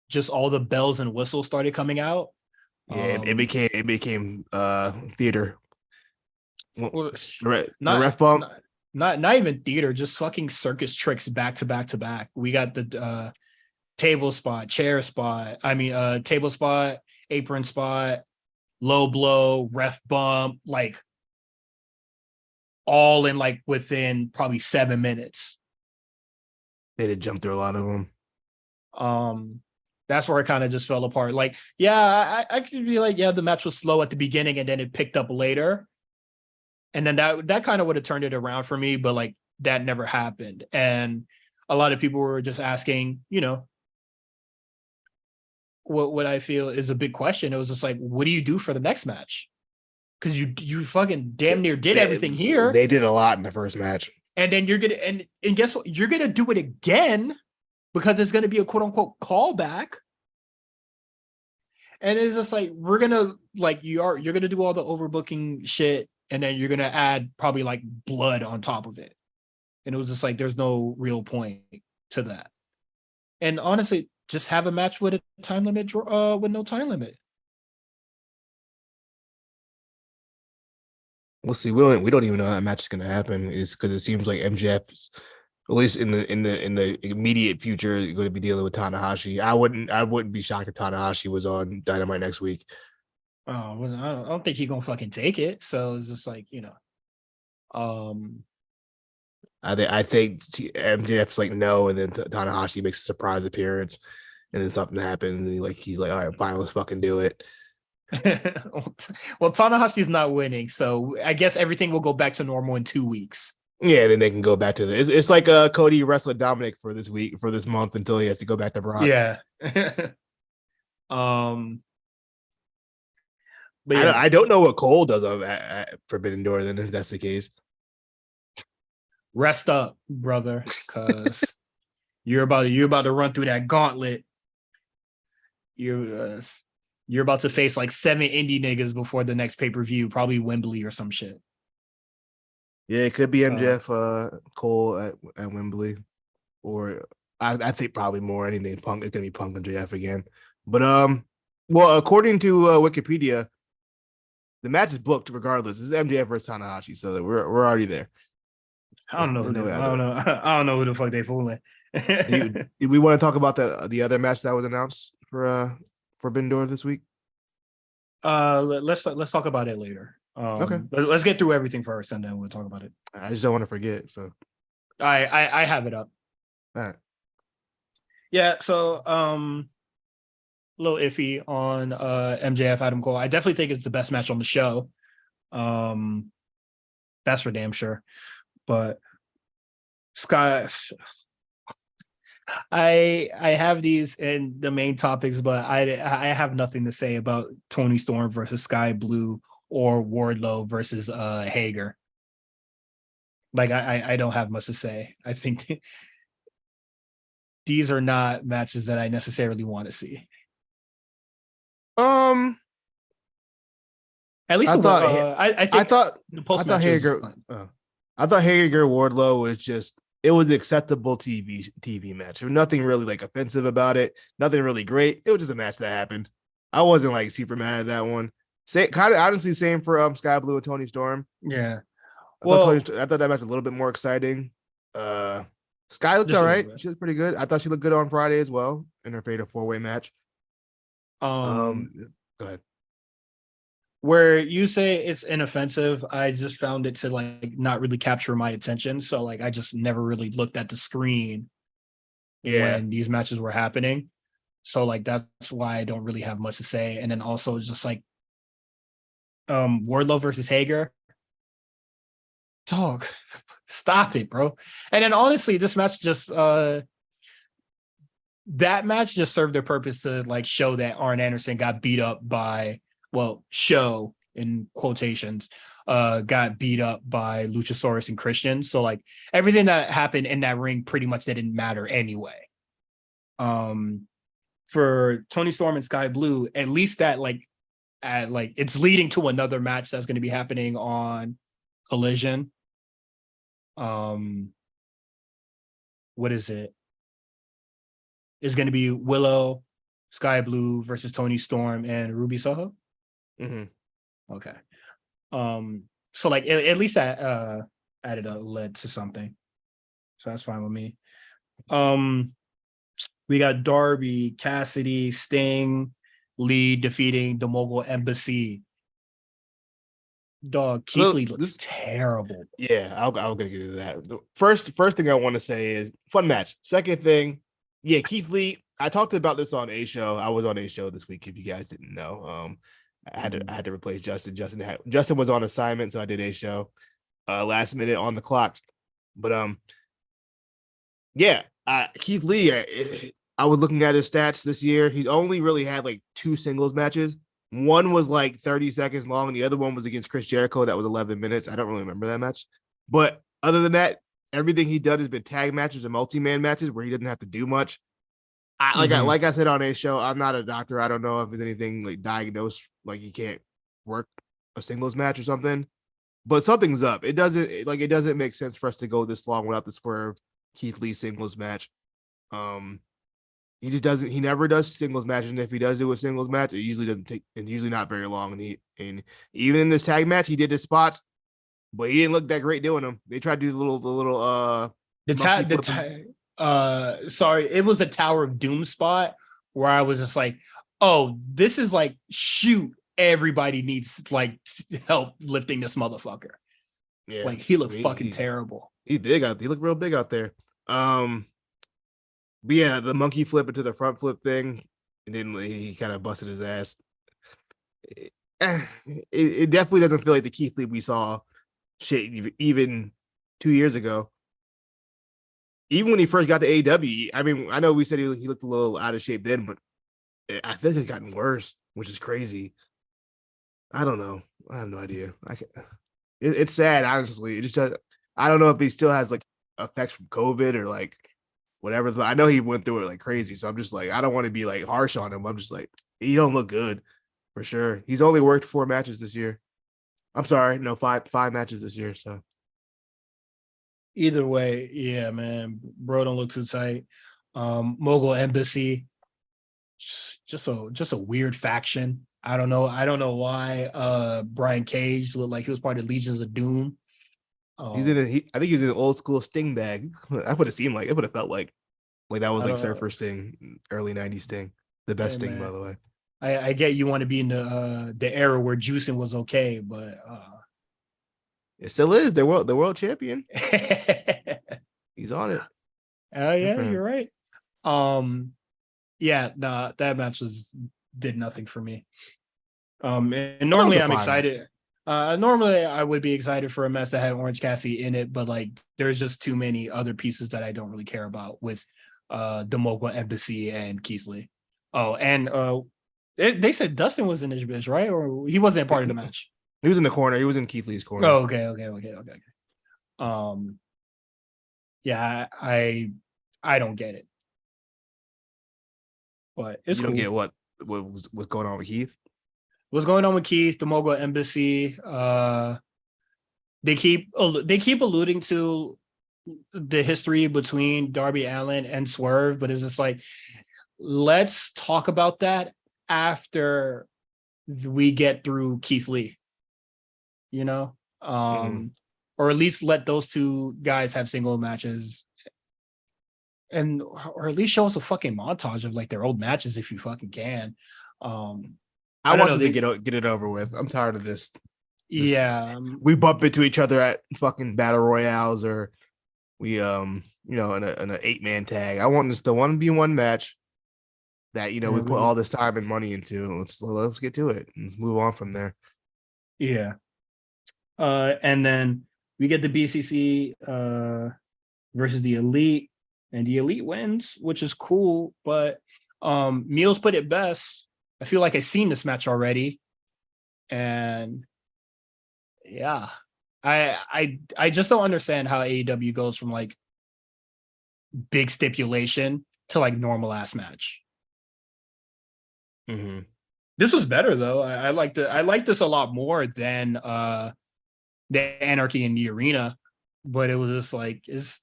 just all the bells and whistles started coming out. Yeah, it became theater. Well, The ref bump. Not even theater, just fucking circus tricks back to back to back. We got the table spot, chair spot. I mean, table spot, apron spot, low blow, ref bump, like all in like within probably 7 minutes. They did jump through a lot of them. That's where it kind of just fell apart. Like, yeah, I could be like, yeah, the match was slow at the beginning and then it picked up later. And then that kind of would have turned it around for me, but like that never happened. And a lot of people were just asking, what I feel is a big question. It was just like, what do you do for the next match? Because you fucking damn near did everything here. They did a lot in the first match. And then you're gonna and guess what? You're gonna do it again because it's gonna be a quote unquote callback. And it's just like we're gonna like you're gonna do all the overbooking shit, and then you're gonna add probably like blood on top of it. And it was just like there's no real point to that. And honestly, just have a match with a time limit, with no time limit. We'll see. We don't even know how that match is going to happen. Is because it seems like MJF, at least in the immediate future, is going to be dealing with Tanahashi. I wouldn't be shocked if Tanahashi was on Dynamite next week. Oh, well, I don't think he's gonna fucking take it. So it's just like I think MJF's like no, and then Tanahashi makes a surprise appearance, and then something happens, and he's like, all right, fine, let's fucking do it. Well, Tanahashi's not winning, so I guess everything will go back to normal in 2 weeks. Yeah, then they can go back to it's like Cody wrestled Dominic for this month until he has to go back to Brock. Yeah. But yeah. I don't know what Cole does at Forbidden Door. Then if that's the case, rest up, brother, because you're about to run through that gauntlet. You're about to face like 7 indie niggas before the next pay-per-view, probably Wembley or some shit. Yeah, it could be MJF Cole at Wembley, or I think probably more anything Punk. It's gonna be Punk and JF again. But well, according to Wikipedia, the match is booked regardless. This is MJF versus Tanahashi, so we're already there. I don't know. I don't know who the fuck they fooling. We want to talk about the other match that was announced for Forbidden Door this week? Let's talk about it later. Okay. Let's get through everything first, and then we'll talk about it. I just don't want to forget. So I have it up. All right. Yeah. So a little iffy on MJF Adam Cole. I definitely think it's the best match on the show. That's for damn sure. But Sky, I have these in the main topics, but I have nothing to say about Tony Storm versus Sky Blue or Wardlow versus Hager. Like I don't have much to say. I think these are not matches that I necessarily want to see. At least I thought Hager. I thought Hager Wardlow was just it was an acceptable TV match. Nothing really like offensive about it. Nothing really great. It was just a match that happened. I wasn't like super mad at that one. Kind of honestly same for Sky Blue and Tony Storm. Yeah. I thought that match was a little bit more exciting. Sky looked all right. She looked pretty good. I thought she looked good on Friday as well in her fatal 4-way match. Go ahead. Where you say it's inoffensive, I just found it to like not really capture my attention. So like I just never really looked at the screen when these matches were happening. So like that's why I don't really have much to say. And then also just like Wardlow versus Hager. Dog, stop it, bro. And then honestly, this match just that match just served their purpose to like show that Arn Anderson got beat up by show in quotations got beat up by Luchasaurus and Christian. So like everything that happened in that ring pretty much didn't matter anyway. For Tony Storm and Sky Blue, at least that like at like it's leading to another match that's going to be happening on Collision. Um, what is it? It's going to be Willow, Sky Blue versus Tony Storm and Ruby Soho. Mm-hmm. Okay. So like at least that added a led to something. So that's fine with me. We got Darby, Cassidy, Sting, Lee defeating the Mogul Embassy. Dog, Keith Lee looks terrible. Yeah, I'll get into that. The first thing I want to say is fun match. Second thing, yeah, Keith Lee. I talked about this on A Show. I was on A Show this week. If you guys didn't know, I had to replace Justin. Justin was on assignment, so I did A Show. Last minute on the clock, but yeah, Keith Lee. I was looking at his stats this year. He's only really had like 2 singles matches. One was like 30 seconds long, and the other one was against Chris Jericho. That was 11 minutes. I don't really remember that match. But other than that, everything he done has been tag matches and multi-man matches where he didn't have to do much. Like I said on A Show, I'm not a doctor. I don't know if there's anything like diagnosed, like he can't work a singles match or something. But something's up. It doesn't make sense for us to go this long without the Swerve Keith Lee singles match. He just doesn't. He never does singles matches, and if he does do a singles match, it usually doesn't take, and usually not very long. And even in this tag match, he did his spots, but he didn't look that great doing them. They tried to do sorry, it was the Tower of Doom spot where I was just like, oh, this is like shoot. Everybody needs like help lifting this motherfucker. Yeah, like he looked fucking terrible. He looked real big out there. But yeah, the monkey flip into the front flip thing, and then he kind of busted his ass. It definitely doesn't feel like the Keith Lee we saw shit even 2 years ago. Even when he first got to AEW, I mean, I know we said he looked a little out of shape then, but I think it's gotten worse, which is crazy. I don't know. I have no idea. It's sad, honestly. It just I don't know if he still has like effects from COVID or like whatever. I know he went through it like crazy, so I'm just like, I don't want to be like harsh on him. I'm just like, he don't look good for sure. He's only worked 4 matches this year. I'm sorry, no, five matches this year. So either way, yeah, man, bro, don't look too tight. Mogul Embassy, just a weird faction. I don't know why Brian Cage looked like he was part of Legions of Doom. I think he was in an old school Sting bag. I would have seemed like it would have felt like that was like Surfer Sting, early 90s Sting. The best Sting, by the way. I get you want to be in the era where juicing was okay, but it still is. The world champion. He's on it. Oh yeah, you're right. Yeah, nah, that match did nothing for me. And normally I'm excited. Normally I would be excited for a match that had Orange Cassidy in it, but like there's just too many other pieces that I don't really care about with the Mogul Embassy and Keith Lee. Oh, and they said Dustin was in this bitch, right? Or he wasn't part of the match. He was in the corner. He was in Keith Lee's corner. Oh, okay. Yeah, I don't get it, but it's you don't get what's going on with Keith. What's going on with Keith? The Mogul Embassy. They keep alluding to the history between Darby Allin and Swerve, but it's just like, let's talk about that after we get through Keith Lee. You know, or at least let those 2 guys have single matches, or at least show us a fucking montage of like their old matches if you fucking can. I want them to get it over with. I'm tired of this. Yeah, we bump into each other at fucking battle royales, or we in an 8-man tag. I want this the 1v1 match that we put all this time and money into. Let's get to it. Let's move on from there. Yeah. And then we get the BCC versus the Elite, and the Elite wins, which is cool. But Meals put it best. I feel like I've seen this match already, and yeah, I just don't understand how AEW goes from like big stipulation to like normal ass match. This was better though. I liked it. I like this a lot more than the Anarchy in the Arena, but it was just like it's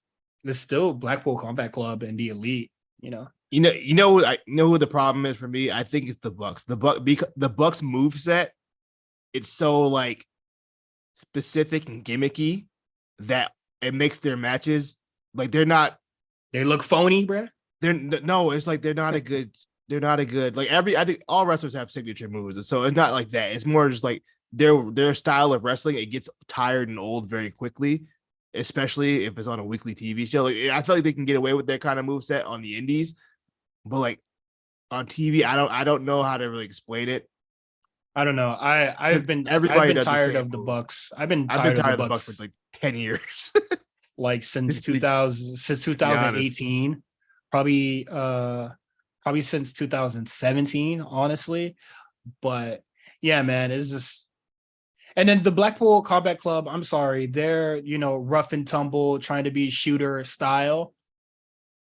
still Blackpool Combat Club and the Elite, you know. I know who the problem is for me. I think it's the Bucks. Because the Bucks move set, it's so like specific and gimmicky that it makes their matches like they're not. They look phony, bruh. They're no. It's like they're not a good. They're not a good like every. I think all wrestlers have signature moves, so it's not like that. It's more just like their style of wrestling. It gets tired and old very quickly, especially if it's on a weekly TV show. Like, I feel like they can get away with that kind of move set on the indies, but like on TV, I don't know how to really explain it. I don't know. I've been tired of the Bucks. I've been tired of the Bucks for like 10 years. Like since 2018. Probably since 2017, honestly. But yeah, man, it's just and then the Blackpool Combat Club, I'm sorry, they're rough and tumble, trying to be shooter style.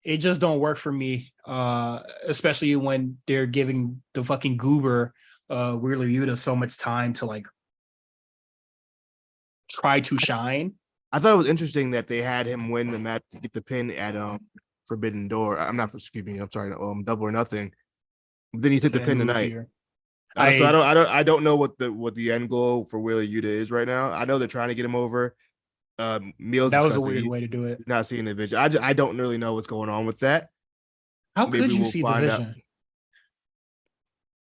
It just don't work for me. Especially when they're giving the fucking goober Wheeler Yuta so much time to like try to shine. I thought it was interesting that they had him win the match to get the pin at Forbidden Door. I'm not excuse me, I'm sorry, Double or Nothing. Then he took the pin tonight. So I don't know what the end goal for Wheeler Yuta is right now. I know they're trying to get him over. Meals that was a weird way to do it. Not seeing the vision. I don't really know what's going on with that. How could you see the vision?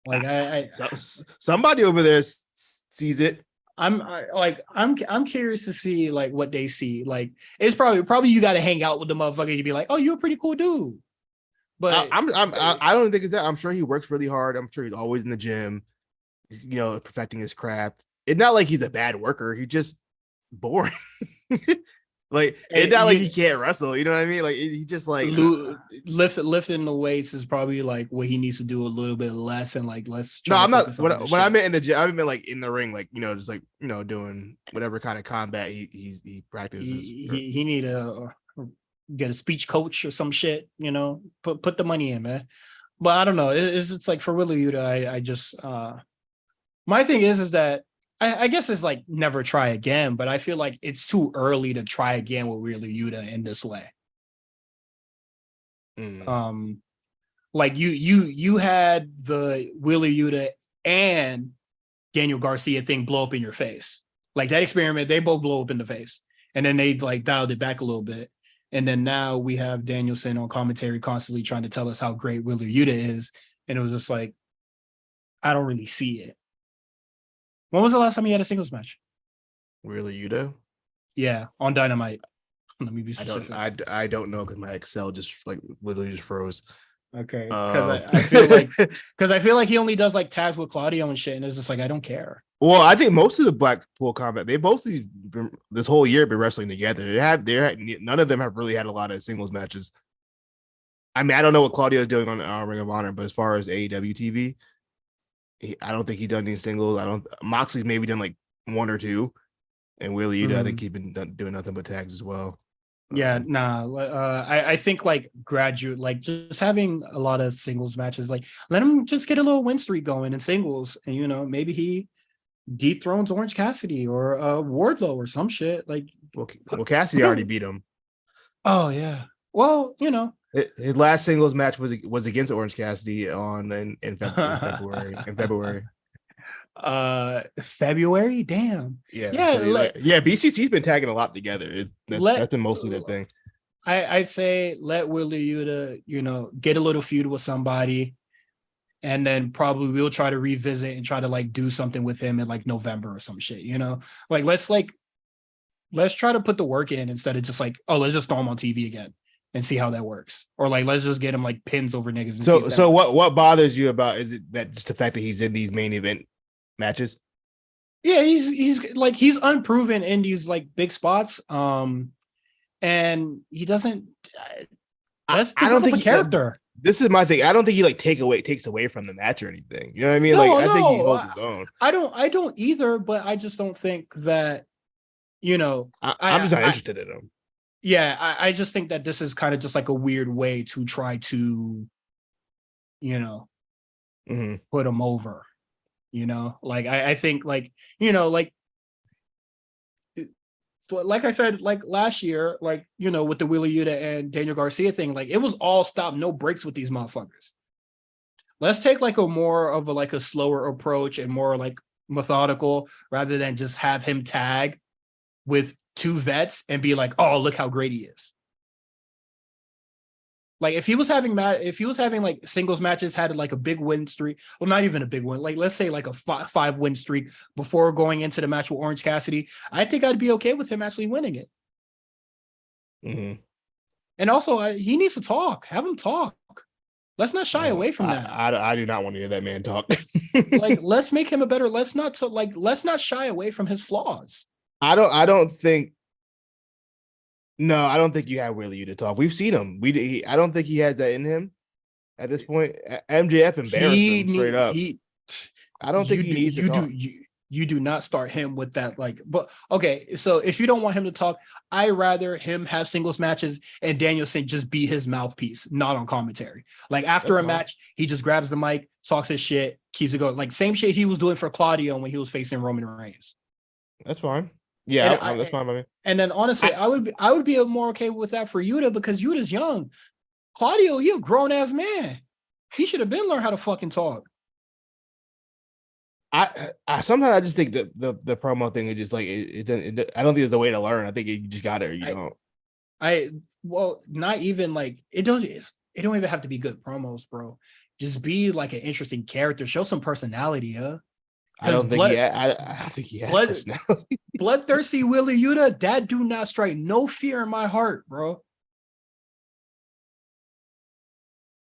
Like somebody over there sees it. I'm curious to see like what they see. Like it's probably you got to hang out with the motherfucker. You'd be like, oh, you're a pretty cool dude. But I don't think it's that. I'm sure he works really hard. I'm sure he's always in the gym, perfecting his craft. It's not like he's a bad worker. He's just boring. Like it's not like he can't wrestle. You know what I mean? Like he just like lifting the weights is probably like what he needs to do a little bit less and like less. No, I'm not. When I meant in the gym, I meant like in the ring, like just like doing whatever kind of combat he practices. He need to get a speech coach or some shit. Put the money in, man. But I don't know. It's like for Wheeler Yuta, I just my thing is that. I guess it's like never try again, but I feel like it's too early to try again with Wheeler Yuta in this way. Like you had the Wheeler Yuta and Daniel Garcia thing blow up in your face. Like that experiment, they both blow up in the face. And then they like dialed it back a little bit. And then now we have Danielson on commentary constantly trying to tell us how great Wheeler Yuta is. And it was just like, I don't really see it. When was the last time you had a singles match? Wheeler Yuta? Yeah, on Dynamite. Let me be specific. I don't know because my Excel just like literally just froze. Okay, because I feel like he only does like tags with Claudio and shit, and it's just like I don't care. Well, I think most of the Blackpool Combat, they both this whole year been wrestling together. None of them have really had a lot of singles matches. I mean, I don't know what Claudio is doing on Ring of Honor, but as far as AEW TV. I don't think he's done any singles. Moxley's maybe done like one or two, and Wheeler Yuta, I think he's been doing nothing but tags as well. Yeah, I think like graduate, like just having a lot of singles matches, like let him just get a little win streak going in singles, and maybe he dethrones Orange Cassidy or Wardlow or some shit. Like, well, Cassidy already beat him. Oh yeah, well, his last singles match was against Orange Cassidy in February. February, damn. Yeah. BCC's been tagging a lot together. That's been mostly the thing. I'd say let Wheeler Yuta, get a little feud with somebody, and then probably we'll try to revisit and try to like do something with him in like November or some shit. Like let's try to put the work in instead of just like, oh, let's just throw him on TV again and see how that works. Or like, let's just get him like pins over niggas. So what bothers you about, is it that just the fact that he's in these main event matches? Yeah, he's unproven in these like big spots. And he doesn't, I don't think a character. This is my thing. I don't think he like takes away from the match or anything. You know what I mean? I think he holds his own. I don't either, but I just don't think that, I'm just not interested in him. Yeah, I just think that this is kind of just like a weird way to try to, put him over. Like I think like like I said, like last year, like with the Wheeler Yuta and Daniel Garcia thing, like it was all stop, no breaks with these motherfuckers. Let's take like a more of a like a slower approach and more like methodical rather than just have him tag with two vets and be like, oh, look how great he is. Like if he was having like singles matches, had like a big win streak, well, not even a big one, like let's say like a 5 win streak before going into the match with Orange Cassidy, I think I'd be okay with him actually winning it. Mm-hmm. And also, he needs to talk. Have him talk. Let's not shy away from that. I do not want to hear that man talk. Like, let's make him a better. Let's not shy away from his flaws. I don't think. No, I don't think you have Wheeler Yuta talk. We've seen him. I don't think he has that in him at this point. MJF embarrassed him straight up. I don't think he needs to talk. You do not start him with that. Like, but okay. So if you don't want him to talk, I rather him have singles matches and Danielson just be his mouthpiece, not on commentary. Like after a match, he just grabs the mic, talks his shit, keeps it going. Like same shit he was doing for Claudio when he was facing Roman Reigns. That's fine. Yeah, that's fine by me. And then honestly, I would be more okay with that for Yuta because Yuta's young. Claudio, you're a grown ass man. He should have been learned how to fucking talk. I sometimes I just think that the promo thing is just like it I don't think it's the way to learn. I think you just got it or you don't. Well, not even like it don't even have to be good promos, bro. Just be like an interesting character. Show some personality, yeah. I don't think he has personality. Bloodthirsty Wheeler Yuta, that do not strike no fear in my heart, bro.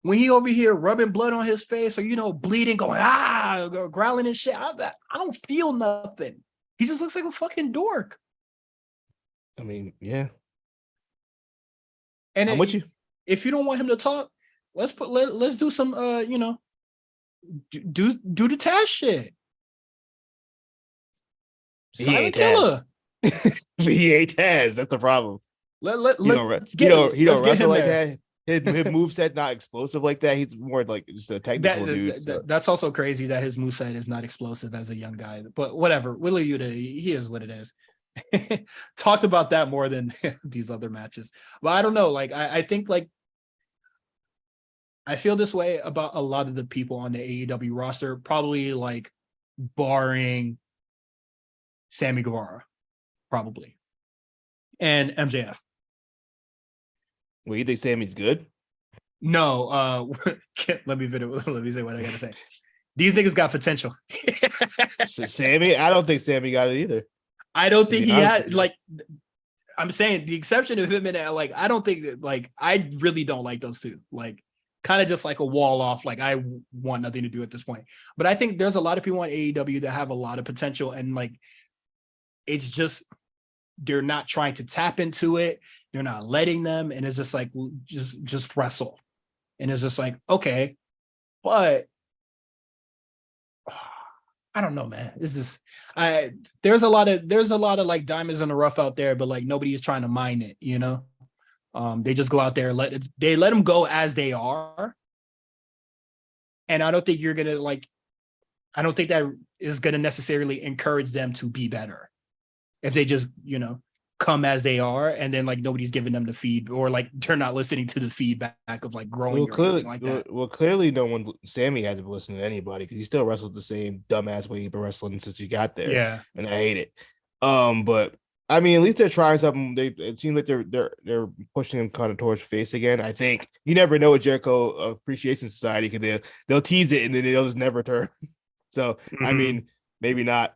When he over here rubbing blood on his face or, bleeding, going, growling and shit, I don't feel nothing. He just looks like a fucking dork. I mean, yeah. And I'm with you. If you don't want him to talk, let's do some, do the Taz shit. Silent Killer. He ain't Taz. That's the problem. He don't wrestle like that. His moveset not explosive like that. He's more like just a technical dude. That's also crazy that his moveset is not explosive as a young guy. But whatever. Wheeler Yuta, he is what it is. Talked about that more than these other matches. But I don't know. Like I think like I feel this way about a lot of the people on the AEW roster, probably like barring Sammy Guevara, probably, and MJF. Well, you think Sammy's good? No, let me say what I gotta say. These niggas got potential. Sammy, I don't think Sammy got it either. I don't think he had like. I'm saying the exception of him and like I don't think that like I really don't like those two. Like kind of just like a wall off. Like I want nothing to do at this point. But I think there's a lot of people on AEW that have a lot of potential and like. It's just they're not trying to tap into it. They're not letting them, and it's just like just wrestle. And it's just like okay, but I don't know, man. It's just there's a lot of like diamonds in the rough out there, but like nobody is trying to mine it. They just go out there and let them go as they are. And I don't think you're gonna like. I don't think that is gonna necessarily encourage them to be better. If they just, come as they are and then like nobody's giving them the feed or like they're not listening to the feedback of like growing or anything like that. Well, clearly Sammy hasn't listened to anybody because he still wrestles the same dumbass way he's been wrestling since he got there. Yeah. And I hate it. But I mean, at least they're trying something. It seems like they're pushing him kind of towards face again. I think you never know with Jericho Appreciation Society because they'll tease it and then they'll just never turn. So I mean, maybe not.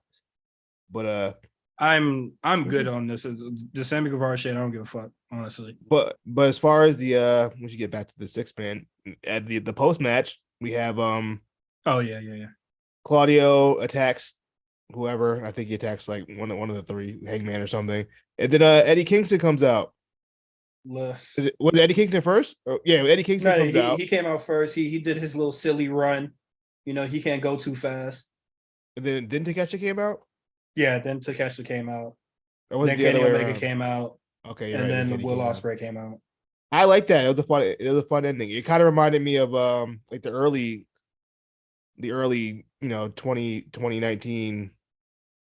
But I'm good on this. The Sammy Guevara shit, I don't give a fuck, honestly. But as far as the we should get back to the 6-man at the post match, we have oh yeah. Claudio attacks whoever. I think he attacks like one of the three, Hangman or something. And then Eddie Kingston comes out. Was Eddie Kingston first? Yeah, Eddie Kingston comes out. He came out first. He did his little silly run. He can't go too fast. And then didn't Takeshi came out? Yeah, then Takeshi came out. Then Kenny Omega came out. Okay, and then Will Ospreay came out. I like that. It was a fun ending. It kind of reminded me of like the early the early, 2019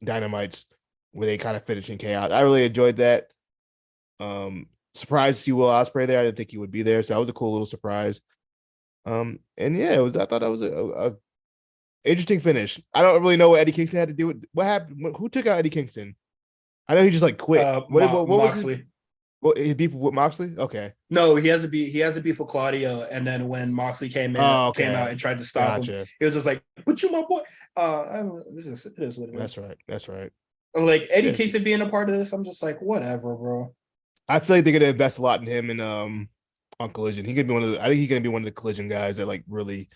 Dynamites where they kind of finished in chaos. I really enjoyed that. Surprised to see Will Ospreay there. I didn't think he would be there, so that was a cool little surprise. And yeah, it was. I thought that was a interesting finish. I don't really know what Eddie Kingston had to do with what happened. Who took out Eddie Kingston? I know he just like quit. What was his, Moxley. his beef with Moxley? Okay. No, he has a beef. He has a beef with Claudio, and then when Moxley Oh, came out okay. and tried to stop him, Gotcha. he was just like, "But you, my boy." I don't, it is what it is. That's right. That's right. Like Eddie Yes. Kingston being a part of this, I'm just like, whatever, bro. I feel like they're gonna invest a lot in him and on Collision. He could be one of the. I think he's gonna be one of the Collision guys that like really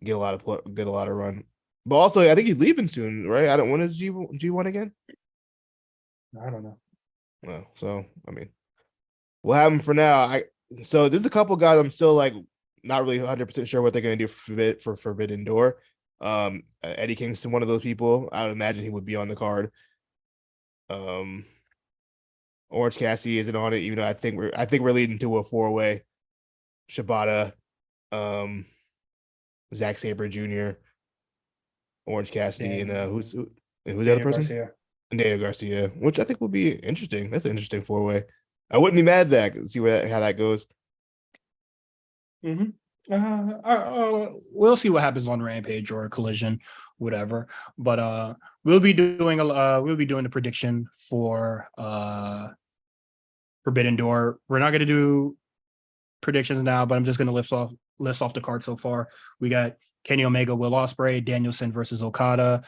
get a lot of run. But also, I think he's leaving soon, right? I don't. When is G1 again? I don't know. Well, so I mean, we'll have him for now. So there's a couple guys I'm still like not really 100% sure what they're gonna do for Forbidden Door. Eddie Kingston, one of those people. I would imagine he would be on the card. Orange Cassidy isn't on it, even though I think we're leading to a 4-way. Shibata, Zack Sabre Jr., Orange Cassidy, and who's the other person? Garcia. And Daniel Garcia, which I think will be interesting. That's an interesting 4-way. I wouldn't be mad at that. See how that goes. Mm-hmm. We'll see what happens on Rampage or Collision, whatever. But we'll be doing the prediction for Forbidden Door. We're not gonna do predictions now, but I'm just gonna list off the card so far. We got Kenny Omega, Will Ospreay, Danielson versus Okada,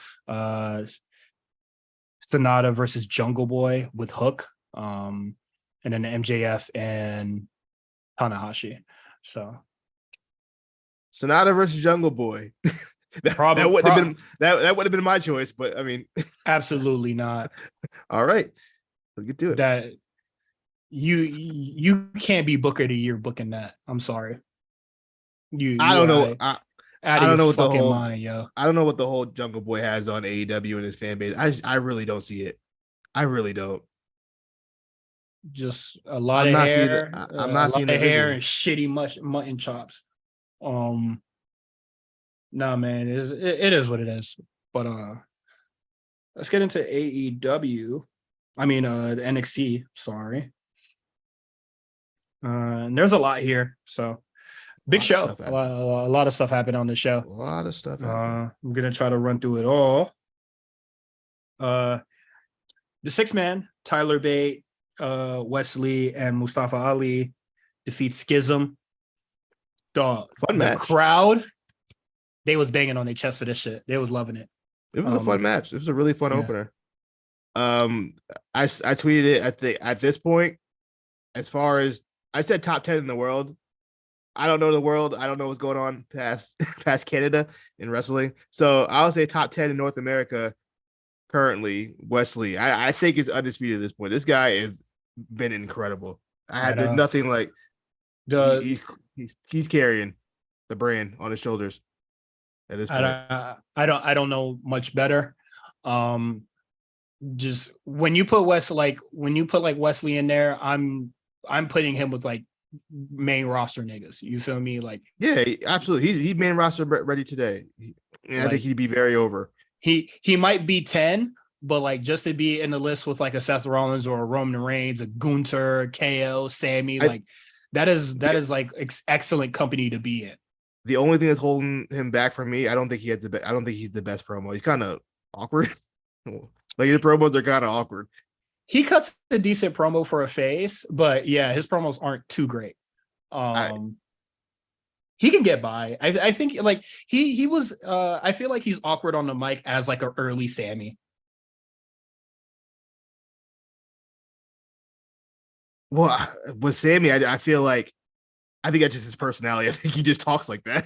Sonata versus Jungle Boy with Hook, and then MJF and Tanahashi. So Sonata versus Jungle Boy. that would have been my choice, but I mean, absolutely not. All right, let's get to it. That you can't be Booker of the Year booking that. I'm sorry. I don't know. I don't know what the whole mind, yo. I don't know what the whole Jungle Boy has on AEW and his fan base. I really don't see it. I really don't. Just a lot of hair. I'm not seeing the hair and shitty mutton chops. Nah, man, it is what it is. But let's get into AEW. I mean, NXT. Sorry. And there's a lot here, so big show. A lot of stuff happened on the show. A lot of stuff. I'm gonna try to run through it all. The 6-man, Tyler Bate, Wesley, and Mustafa Ali defeat Schism. The crowd, they was banging on their chest for this shit. They was loving it. It was a fun match. It was a really fun opener. I tweeted it at this point, as far as I said, top 10 in the world. I don't know the world. I don't know what's going on past Canada in wrestling. So I'll say top 10 in North America currently. Wesley, I think it's undisputed at this point. This guy has been incredible. There's nothing like he's carrying the brand on his shoulders at this point. I don't know much better. Just when you put Wesley in there, I'm putting him with like main roster niggas. You feel me? Like, yeah, absolutely. He's main roster ready today. I think he'd be very over. He might be 10, but like just to be in the list with like a Seth Rollins or a Roman Reigns, a Gunther, KO, Sammy, that is like excellent company to be in. The only thing that's holding him back from me, I don't think he's the best promo. He's kind of awkward. Like his promos are kind of awkward. He cuts a decent promo for a face, but yeah, his promos aren't too great. He can get by. I think like he was. I feel like he's awkward on the mic as like an early Sammy. Well, with Sammy, I feel like I think that's just his personality. I think he just talks like that.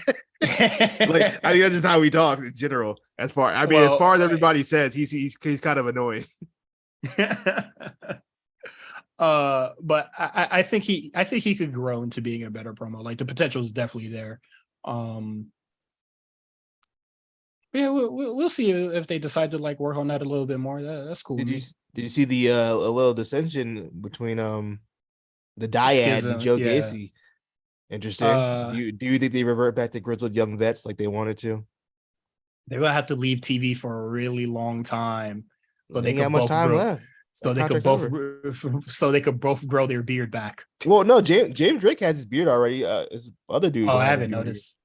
Like I think that's just how he talks in general. As far as everybody says, he's kind of annoying. But I think he could grow into being a better promo. Like the potential is definitely there. Yeah, we'll see if they decide to like work on that a little bit more. That's cool. Did you see the a little dissension between the Dyad and Joe Gacy? Interesting. Do you think they revert back to grizzled young vets like they wanted to? They're gonna have to leave TV for a really long time, so They they ain't got could much both time grow. left. So That they could contract's both, over. so they could both grow their beard back. Well, no, James Drake has his beard already. His other dude Oh, don't I have his haven't beard. noticed.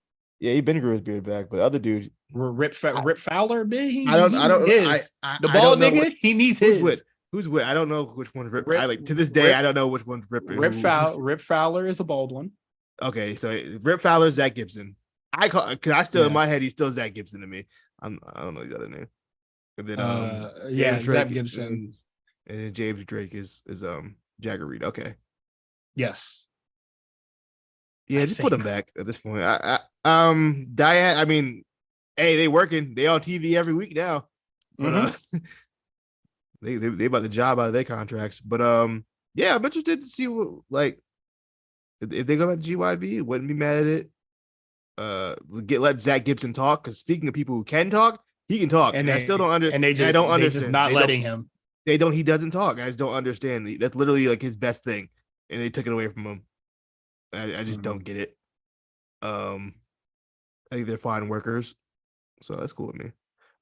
Yeah, he been grew his beard back, but other dude, I, Rip Fowler, big. I He don't, his the I don't bald know nigga. He needs who's with, his. who's with. I don't know which one's Rip. I Rip like to this day, I Rip don't know which one's Rip and who's. Rip Fowler is the bald one. Okay, so Rip Fowler, Zach Gibson. I call because I still in Yeah. my head he's still Zach Gibson to me. I don't know his other name. And then Yeah, James Drake Zach Gibson. and then James Drake is Jagger Reed. Okay. Yes. Yeah, I just put him think. back at this point. Diane, I mean, hey, they working. They on TV every week now. But they about the job out of their contracts. But yeah, I'm interested to see what like if they go back to GYV, wouldn't be mad at it. Let Zach Gibson talk because speaking of people who can talk, he can talk, and I still don't they I don't just understand. not letting him. They don't. He doesn't talk. I just don't understand. That's literally like his best thing, and they took it away from him. I just don't get it. I think they're fine workers, so that's cool with me.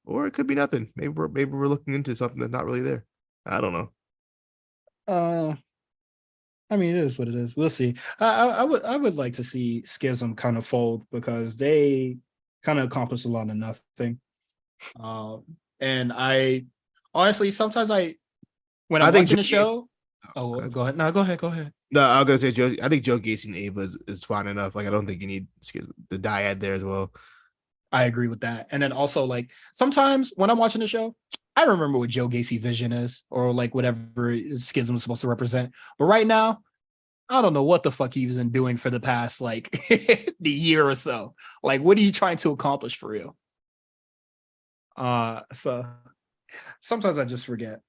Or it could be nothing. Maybe we're looking into something that's not really there. I don't know. I mean, it is what it is. We'll see. I would like to see Schism kind of fold because they kind of accomplish a lot of nothing. And I honestly sometimes when I'm watching the show. Oh, go ahead. No, go ahead. Go ahead. No, I was gonna say Joe. I think Joe Gacy and Ava is fine enough. Like I don't think you need the dyad there as well. I agree with that. And then also like sometimes when I'm watching the show, I remember what Joe Gacy vision is or like whatever Schism is supposed to represent. But right now, I don't know what the fuck he's been doing for the past like the year or so. Like, what are you trying to accomplish for real? So sometimes I just forget.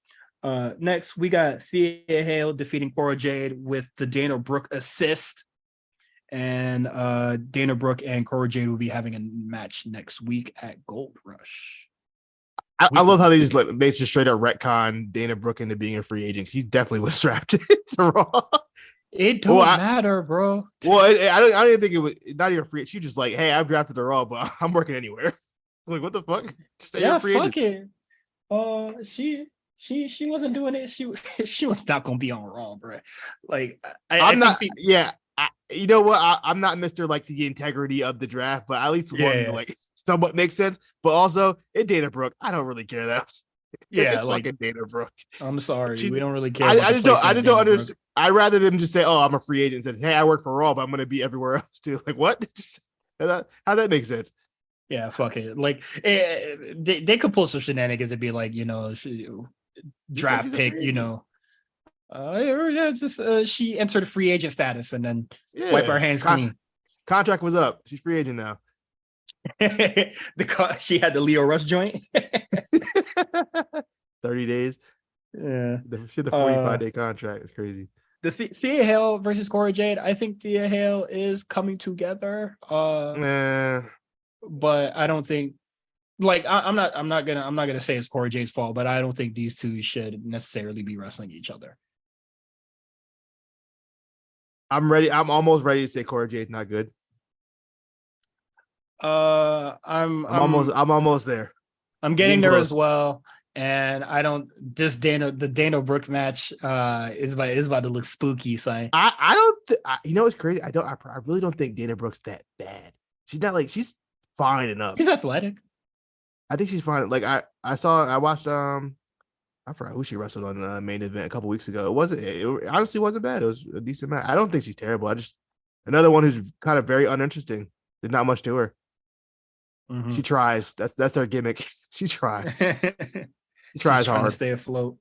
Next we got Thea Hale defeating Cora Jade with the Dana Brooke assist. And Dana Brooke and Cora Jade will be having a match next week at Gold Rush. I love how they just straight up retcon Dana Brooke into being a free agent. He definitely was drafted to Raw. It don't matter, bro. Well, I don't even think it was not even free. She just like, hey, I'm drafted to Raw, but I'm working anywhere. Like, what the fuck? Yeah, fuck it. She wasn't doing it. She was not gonna be on Raw, bro. Like I'm not. Yeah, you know what? I'm not Mr. like the integrity of the draft, but at least one like somewhat makes sense. But also, in Dana Brooke, I don't really care that. Yeah, it's like fucking Dana Brooke. I'm sorry, we don't really care. I just don't understand. I'd rather them just say, "Oh, I'm a free agent," and say, "Hey, I work for Raw, but I'm going to be everywhere else too." Like, what? How that makes sense? Yeah, fuck it. Like they could pull some shenanigans and be like, draft pick, she entered free agent status and then wipe our hands clean. Contract was up. She's free agent now. She had the Leo Rush joint. 30 days. Yeah. She had the 45-day contract. It's crazy. The Thea Hale versus Cora Jade. I think Thea Hale is coming together. But I don't think I'm not gonna say it's Cora Jade's fault, but I don't think these two should necessarily be wrestling each other. I'm ready. I'm almost ready to say Cora Jade's not good. I'm almost there. I'm getting there as well. And the Dana Brooke match is about to look spooky. So it's crazy. I really don't think Dana Brooke's that bad. She's not like she's fine enough. She's athletic. I think she's fine. Like I watched I forgot who she wrestled on the main event a couple weeks ago. It honestly wasn't bad. It was a decent match. I don't think she's terrible. I just another one who's kind of very uninteresting. There's not much to her. Mm-hmm. She tries. That's her gimmick. She tries. She tries hard to stay afloat.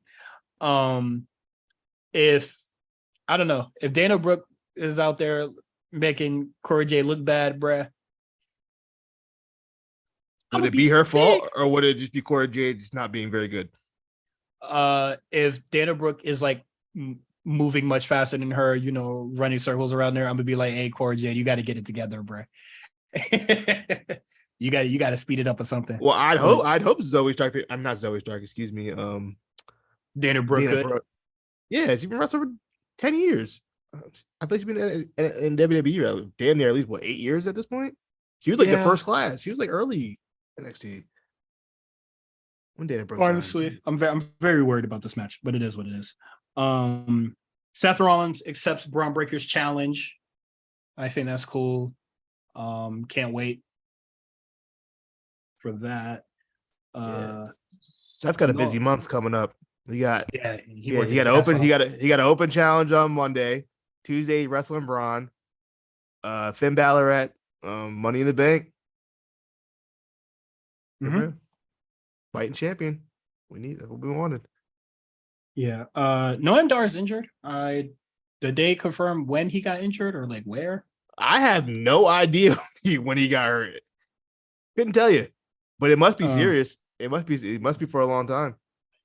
If I don't know if Dana Brooke is out there making Cora Jade look bad, bruh. Would it be her fault, or would it just be Cora Jade just not being very good? If Dana Brooke is like moving much faster than her, running circles around there, I'm gonna be like, "Hey, Cora Jade, you got to get it together, bro. you got to speed it up or something." Well, I'd hope Zoe Stark. I'm not Zoe Stark. Excuse me. Dana Brooke. Yeah, she's been wrestling for 10 years. I think she's been in WWE damn near at least 8 years at this point. She was like the first class. She was like early NXT. When Dana Brooke signed. Honestly, I'm very worried about this match, but it is what it is. Seth Rollins accepts Braun Breaker's challenge. I think that's cool. Can't wait for that. Yeah. Seth's got a busy month coming up. He got he got an open challenge on Monday. Tuesday, wrestling Braun. Finn Balor at Money in the Bank. Mm-hmm. Fighting champion. We need what we wanted. Yeah. Noam Dar is injured. Did they confirm when he got injured or like where? I have no idea when he got hurt. Couldn't tell you, but it must be serious. It must be for a long time.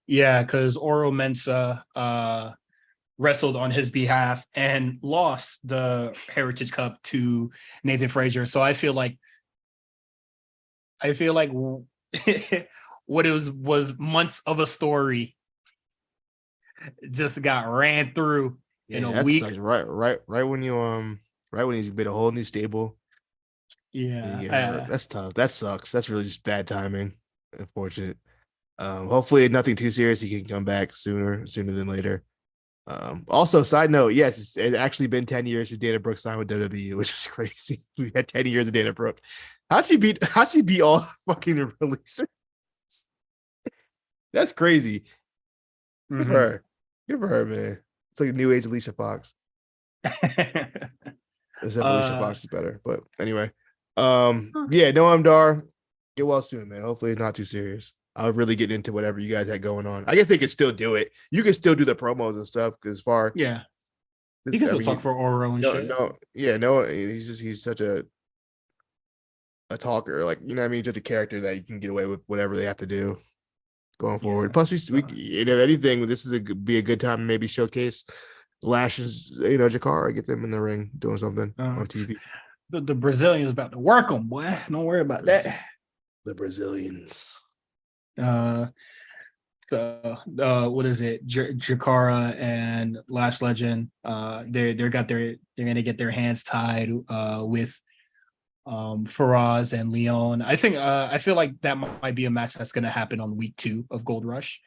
Yeah, because Oro Mensah wrestled on his behalf and lost the Heritage Cup to Nathan Frazier. So I feel like what it was months of a story just got ran through in a week. Right when he's made a whole new stable. Yeah, that's tough. That sucks. That's really just bad timing. Unfortunate. Hopefully nothing too serious. He can come back sooner than later. Also, side note, yes, it's actually been 10 years since Dana Brooke signed with WWE, which is crazy. We had 10 years of Dana Brooke. How'd she beat all fucking releasers? That's crazy. Good for her. Good for her, man. It's like a new age Alicia Fox. Except Alicia Fox is better. But anyway. Yeah, Noam Dar. Get well soon, man. Hopefully it's not too serious. I'll really get into whatever you guys had going on. I guess they could still do it. You can still do the promos and stuff because you can still talk for Oro and shit. He's such a talker, like, you know what I mean, just a character that you can get away with whatever they have to do going forward. Plus, we if anything, this is be a good time to maybe showcase Lash's, Jakara, get them in the ring doing something on TV. The Brazilians about to work them, boy. Don't worry about that. The Brazilians. What is it? Jakara and Lash Legend. They're gonna get their hands tied with Faraz and Leon. I feel like that might be a match that's gonna happen on week 2 of Gold Rush.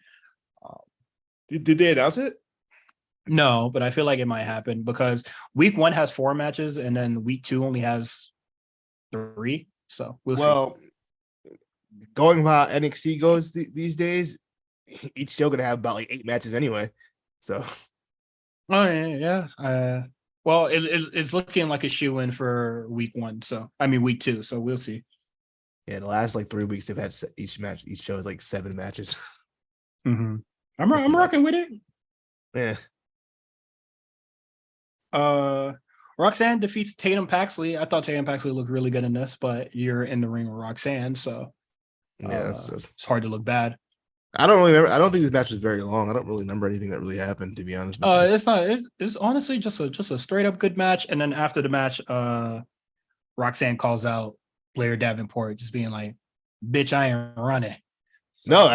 Did they announce it? No, but I feel like it might happen because week 1 has 4 matches and then week 2 only has 3. So we'll see. Going by NXT goes these days, each show gonna have about like 8 matches anyway. So, well, it's looking like a shoe-in for week 1. So I mean week 2. So we'll see. Yeah, the last like 3 weeks they've had each show is like 7 matches. Mm-hmm. I'm rocking with it. Yeah. Roxanne defeats Tatum Paxley. I thought Tatum Paxley looked really good in this, but you're in the ring with Roxanne, so it's hard to look bad. I don't really remember. I don't think this match was very long. I don't really remember anything that really happened, to be honest. It's not. It's honestly just a straight up good match. And then after the match, Roxanne calls out Blair Davenport, just being like, "Bitch, I ain't running." So, no,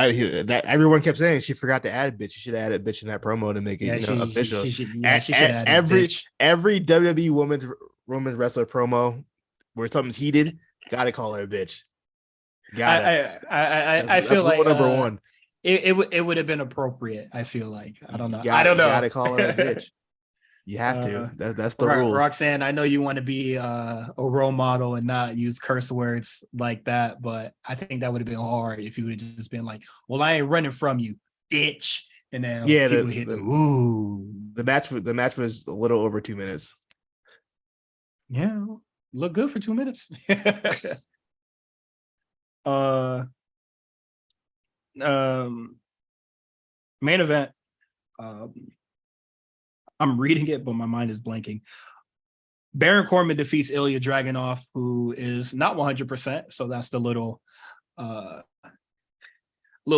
that everyone kept saying she forgot to add bitch. She should have added bitch in that promo to make it official. She should add every WWE women's wrestler promo where something's heated, gotta call her a bitch. I feel like number 1. It would have been appropriate. I feel like I don't know. I don't know. Gotta call her a bitch. You have to. That's the rules. Roxanne, I know you want to be a role model and not use curse words like that, but I think that would have been hard if you would have just been like, "Well, I ain't running from you, bitch." And then the match was a little over 2 minutes. Yeah, look good for 2 minutes. Main event. I'm reading it, but my mind is blanking. Baron Corbin defeats Ilya Dragunov, who is not 100%. So that's the little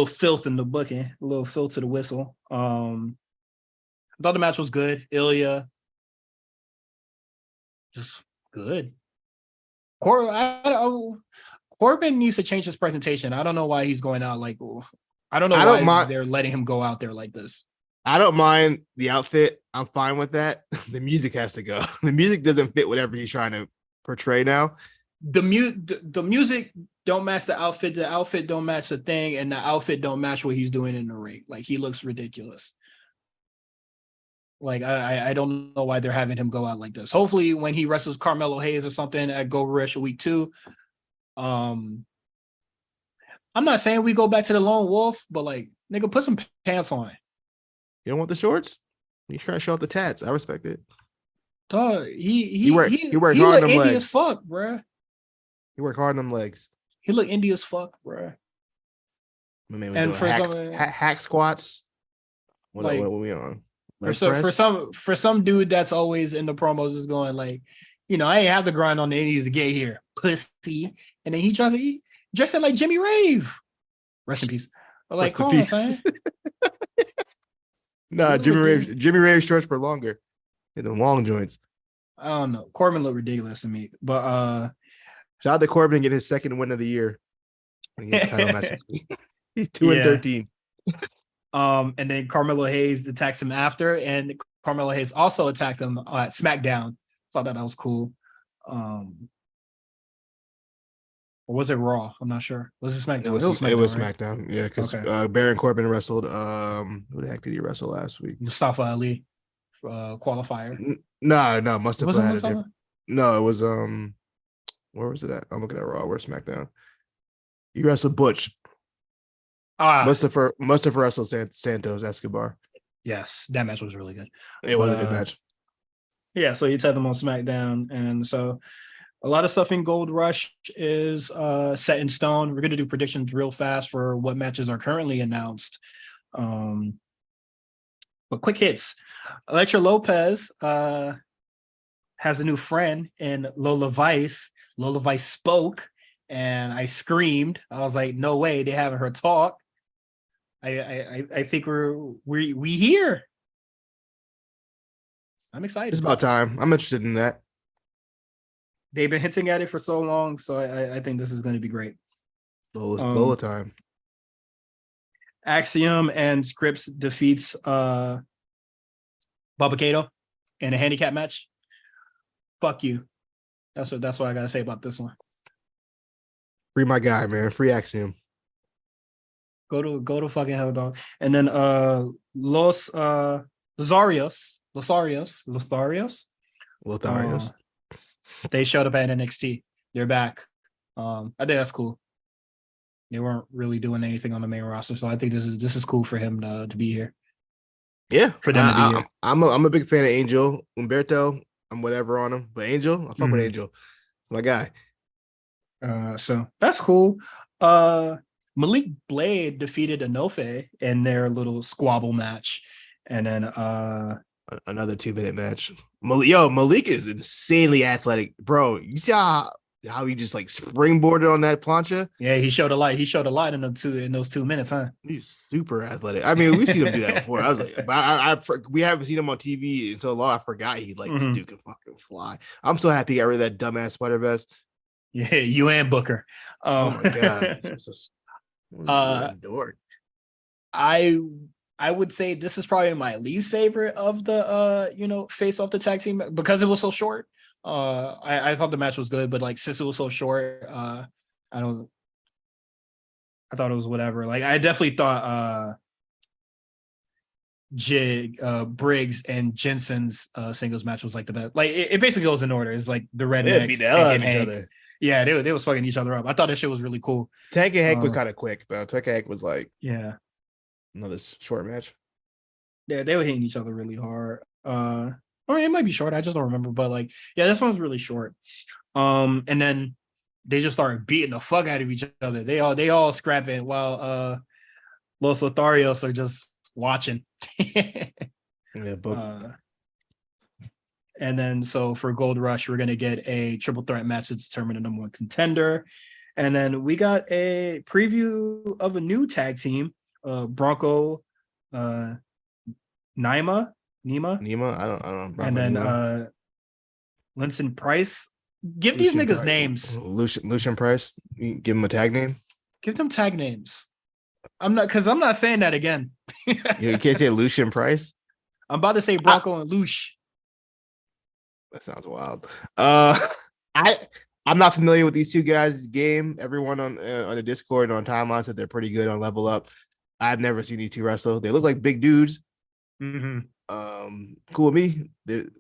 filth in the booking, a little filth to the whistle. I thought the match was good. Ilya, just good. Corbin needs to change his presentation. I don't know why he's going out like. I don't know why they're letting him go out there like this. I don't mind the outfit. I'm fine with that. The music has to go. The music doesn't fit whatever he's trying to portray now. The music don't match the outfit don't match the thing, and the outfit don't match what he's doing in the ring. Like, he looks ridiculous. Like, I don't know why they're having him go out like this. Hopefully when he wrestles Carmelo Hayes or something at Go Rush week 2, I'm not saying we go back to the lone wolf, but like, nigga, put some pants on. You don't want the shorts? You trying to show off the tats. I respect it. Dog, he worked hard look on them indie legs. as fuck, bruh. You work hard on them legs. He look indie as fuck, bruh. My man was And doing for hack squats. What are we on? For some dude that's always in the promos is going like, I ain't have to grind on the indies to get here, pussy. And then he tries to eat dressing like Jimmy Rave. Rest in peace. But like, come on, son. Nah, Jimmy Rave shorts for longer. In the long joints. I don't know. Corbin looked ridiculous to me. But shout out to Corbin get his second win of the year. He gets title match this week. He's 2-13. And then Carmelo Hayes attacks him after, and Carmelo Hayes also attacked him at SmackDown. Thought that was cool. Or was it Raw? I'm not sure. Was it SmackDown? It was right? SmackDown. Yeah, because Baron Corbin wrestled. Who the heck did he wrestle last week? Mustafa Ali, qualifier. No, Mustafa had Mustafa? a different. No, it was where was it at? I'm looking at Raw. Where's SmackDown? He wrestled Butch. Mustafa wrestled Santos Escobar. Yes, that match was really good. It was a good match. Yeah, so you tapped them on SmackDown, and so a lot of stuff in Gold Rush is set in stone. We're gonna do predictions real fast for what matches are currently announced. But quick hits. Elektra Lopez has a new friend in Lola Vice. Lola Vice spoke, and I screamed. I was like, "No way, they having her talk." I think we here. I'm excited. It's about time. I'm interested in that. They've been hinting at it for so long, so I think this is going to be great. Lola time. Axiom and Scripps defeats Bubba Kato in a handicap match. Fuck you. That's what I gotta say about this one. Free my guy, man. Free Axiom. Go to fucking hell, dog. And then Lotharios. They showed up at NXT. They're back. I think that's cool. They weren't really doing anything on the main roster, so I think this is cool for him to be here. Yeah, for them to be here. I'm a big fan of Angel Umberto. I'm whatever on him, but Angel, I fuck with Angel, my guy. So that's cool. Malik Blade defeated Inoue in their little squabble match, and then another 2-minute match. Malik is insanely athletic, bro. You see how he just like springboarded on that plancha? Yeah, he showed a lot. He showed a lot in those 2 minutes, huh? He's super athletic. I mean, we've seen him do that before. I was like, we haven't seen him on TV in so long. I forgot this dude can fucking fly. I'm so happy he got rid of that dumbass spider vest. Yeah, you and Booker. Oh my god. Dork. I would say this is probably my least favorite of the face off the tag team because it was so short. I thought the match was good, but like since it was so short, I thought it was whatever. Like I definitely thought Briggs and Jensen's singles match was like the best. Like it basically goes in order. It's like the rednecks beat the hell out of each other. Yeah, they was fucking each other up. I thought that shit was really cool. Tank and Hank was kind of quick though. Tank and Hank was like another short match. Yeah, they were hitting each other really hard. Or it might be short. I just don't remember. But like, yeah, this one's really short. And then they just started beating the fuck out of each other. They all scrapping while Los Lotharios are just watching. Yeah, but and then so for Gold Rush, we're gonna get a triple threat match to determine the number one contender. And then we got a preview of a new tag team, Bronco Nima. I don't know. And then Linson Price. Give these niggas names. Lucian Price. You give him a tag name. Give them tag names. I'm not saying that again. You can't say Lucian Price. I'm about to say Bronco and Lush. That sounds wild. I I'm not familiar with these two guys' game. Everyone on the Discord and on timeline said they're pretty good on Level Up. I've never seen these two wrestle. They look like big dudes. Mm-hmm. Cool with me. They need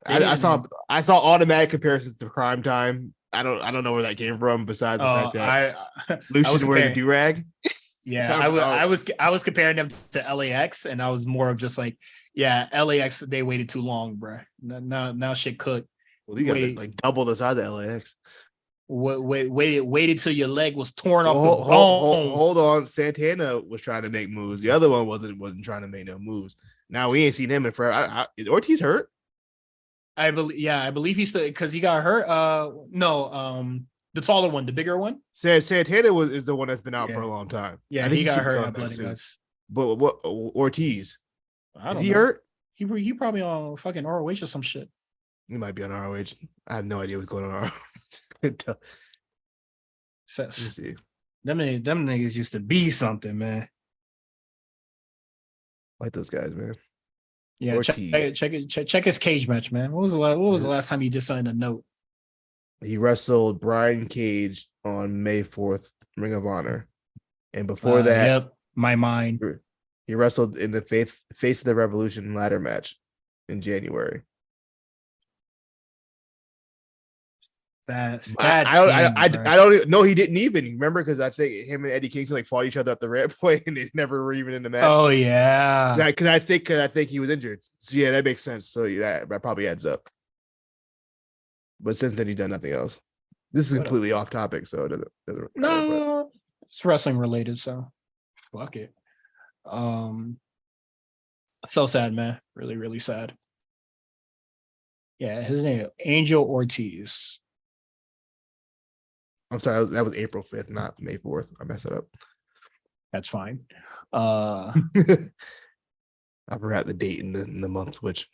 I a saw name. I saw automatic comparisons to Crime Time. I don't know where that came from. Besides the fact that I was Lucian wears a comparing. do rag. Yeah, I was comparing them to LAX, and I was more of just like, yeah, LAX they waited too long, bro. Now shit cooked. Well, you guys are Wait, like double the size of LAX. waited till your leg was torn Well, off the bone. hold on. Santana was trying to make moves. The other one wasn't trying to make no moves. Now we ain't seen him in forever. Is Ortiz hurt? I believe he's still because he got hurt. No, the taller one, the bigger one. Santana is the one that's been out for a long time. Yeah, I think he he got should be hurt coming at back Blood and soon. Guts. But what Ortiz? I Is don't he know. hurt? He probably on fucking ROH or some shit. He might be on ROH. I have no idea what's going on. Let me see. Them niggas used to be something, man. I like those guys, man. Yeah, check his cage match, man. What was the last time he just signed a note? He wrestled Brian Cage on May 4th, Ring of Honor. And before that, yep, my mind. He wrestled in the Face of the Revolution ladder match in January. I don't know. He didn't even remember because I think him and Eddie Kingston like fought each other at the Rampway and they never were even in the match. Oh yeah, because I think he was injured. So yeah, that makes sense. So yeah, that probably adds up. But since then, he's done nothing else. This is completely off topic, so it doesn't matter. No, it's wrestling related, so fuck it. So sad, man. Really, really sad. Yeah, his name Angel Ortiz. I'm sorry, that was April 5th, not May 4th. I messed it up. That's fine. I forgot the date in the month, which.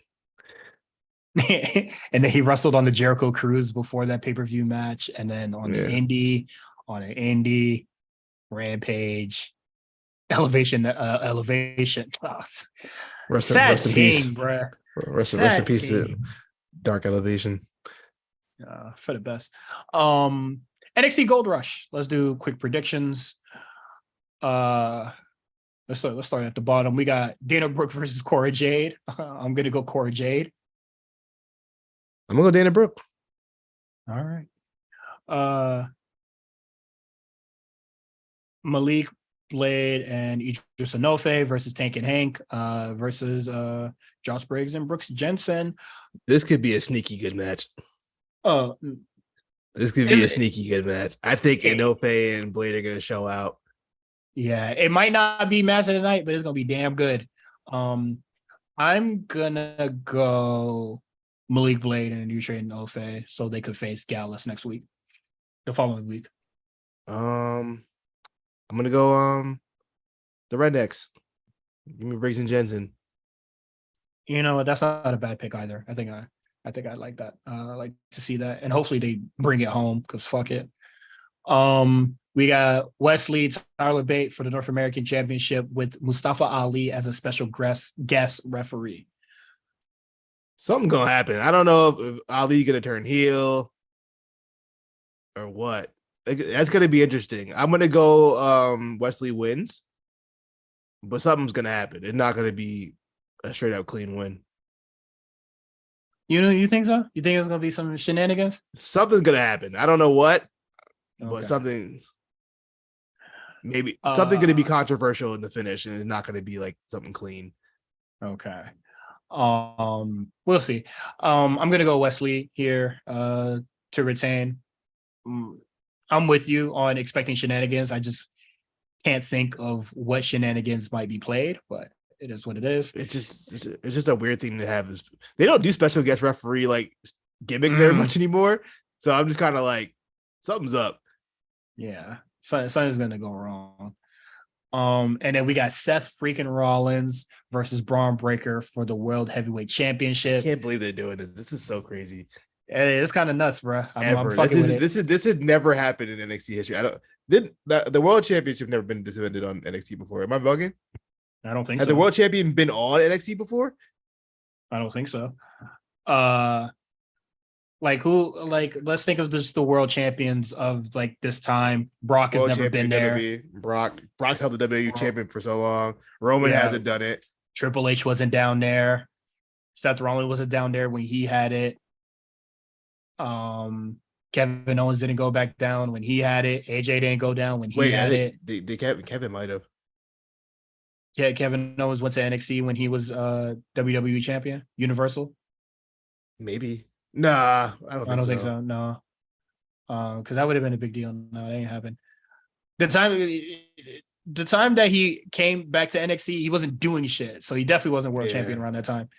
And then he wrestled on the Jericho Cruise before that pay-per-view match, and then on an indie Rampage, Elevation. Sad team, bro. Rest in peace to Dark Elevation. For the best. NXT Gold Rush. Let's do quick predictions. Let's start at the bottom. We got Dana Brooke versus Cora Jade. I'm gonna go Cora Jade. I'm gonna go Dana Brooke. All right. Malik Blade and Idris Enofe versus Tank and Hank versus Josh Briggs and Brooks Jensen. This could be a sneaky good match. This could be a sneaky good match. I think Enofe and Blade are gonna show out. Yeah, it might not be match of the night, but it's gonna be damn good. I'm gonna go Malik Blade and Idris Enofe so they could face Gallus next week, the following week. I'm gonna go the Rednecks. Give me Briggs and Jensen. You know what? That's not a bad pick either. I think I like that. I like to see that, and hopefully they bring it home because fuck it. We got Wesley Tyler Bate for the North American Championship with Mustafa Ali as a special guest referee. Something's gonna happen. I don't know if Ali gonna turn heel or what. That's gonna be interesting. I'm gonna go Wesley wins, but something's gonna happen. It's not gonna be a straight up clean win. You think so? You think it's gonna be some shenanigans? Something's gonna happen. I don't know what, but something. Maybe something gonna be controversial in the finish, and it's not gonna be like something clean. Okay. We'll see. I'm gonna go Wesley here to retain. I'm with you on expecting shenanigans. I just can't think of what shenanigans might be played, but it is what it is. It's just a weird thing to have. This they don't do special guest referee like gimmick very much anymore. So I'm just kind of like something's up. Yeah, something's gonna go wrong. And then we got Seth freaking Rollins versus Braun Breaker for the World Heavyweight Championship. I can't believe they're doing this. This is so crazy. It's kind of nuts, bro. I'm This had never happened in NXT history. The World Championship never been defended on NXT before. Am I bugging? I don't think so. Has the World Champion been on NXT before? I don't think so. Like who? Like let's think of just the world champions of like this time. Brock has World never been champion gonna there. be Brock. Brock held the WWE champion for so long. Roman Yeah, hasn't done it. Triple H wasn't down there. Seth Rollins wasn't down there when he had it. Um, Kevin Owens didn't go back down when he had it. AJ didn't go down when he Wait, I had think it. Kevin might have. Yeah, Kevin Owens went to NXT when he was WWE champion, Universal. Maybe. Nah, I don't I think don't think so. so. No, because that would have been a big deal. No, it ain't happened. The time that he came back to NXT, he wasn't doing shit. So he definitely wasn't world champion Yeah. around that time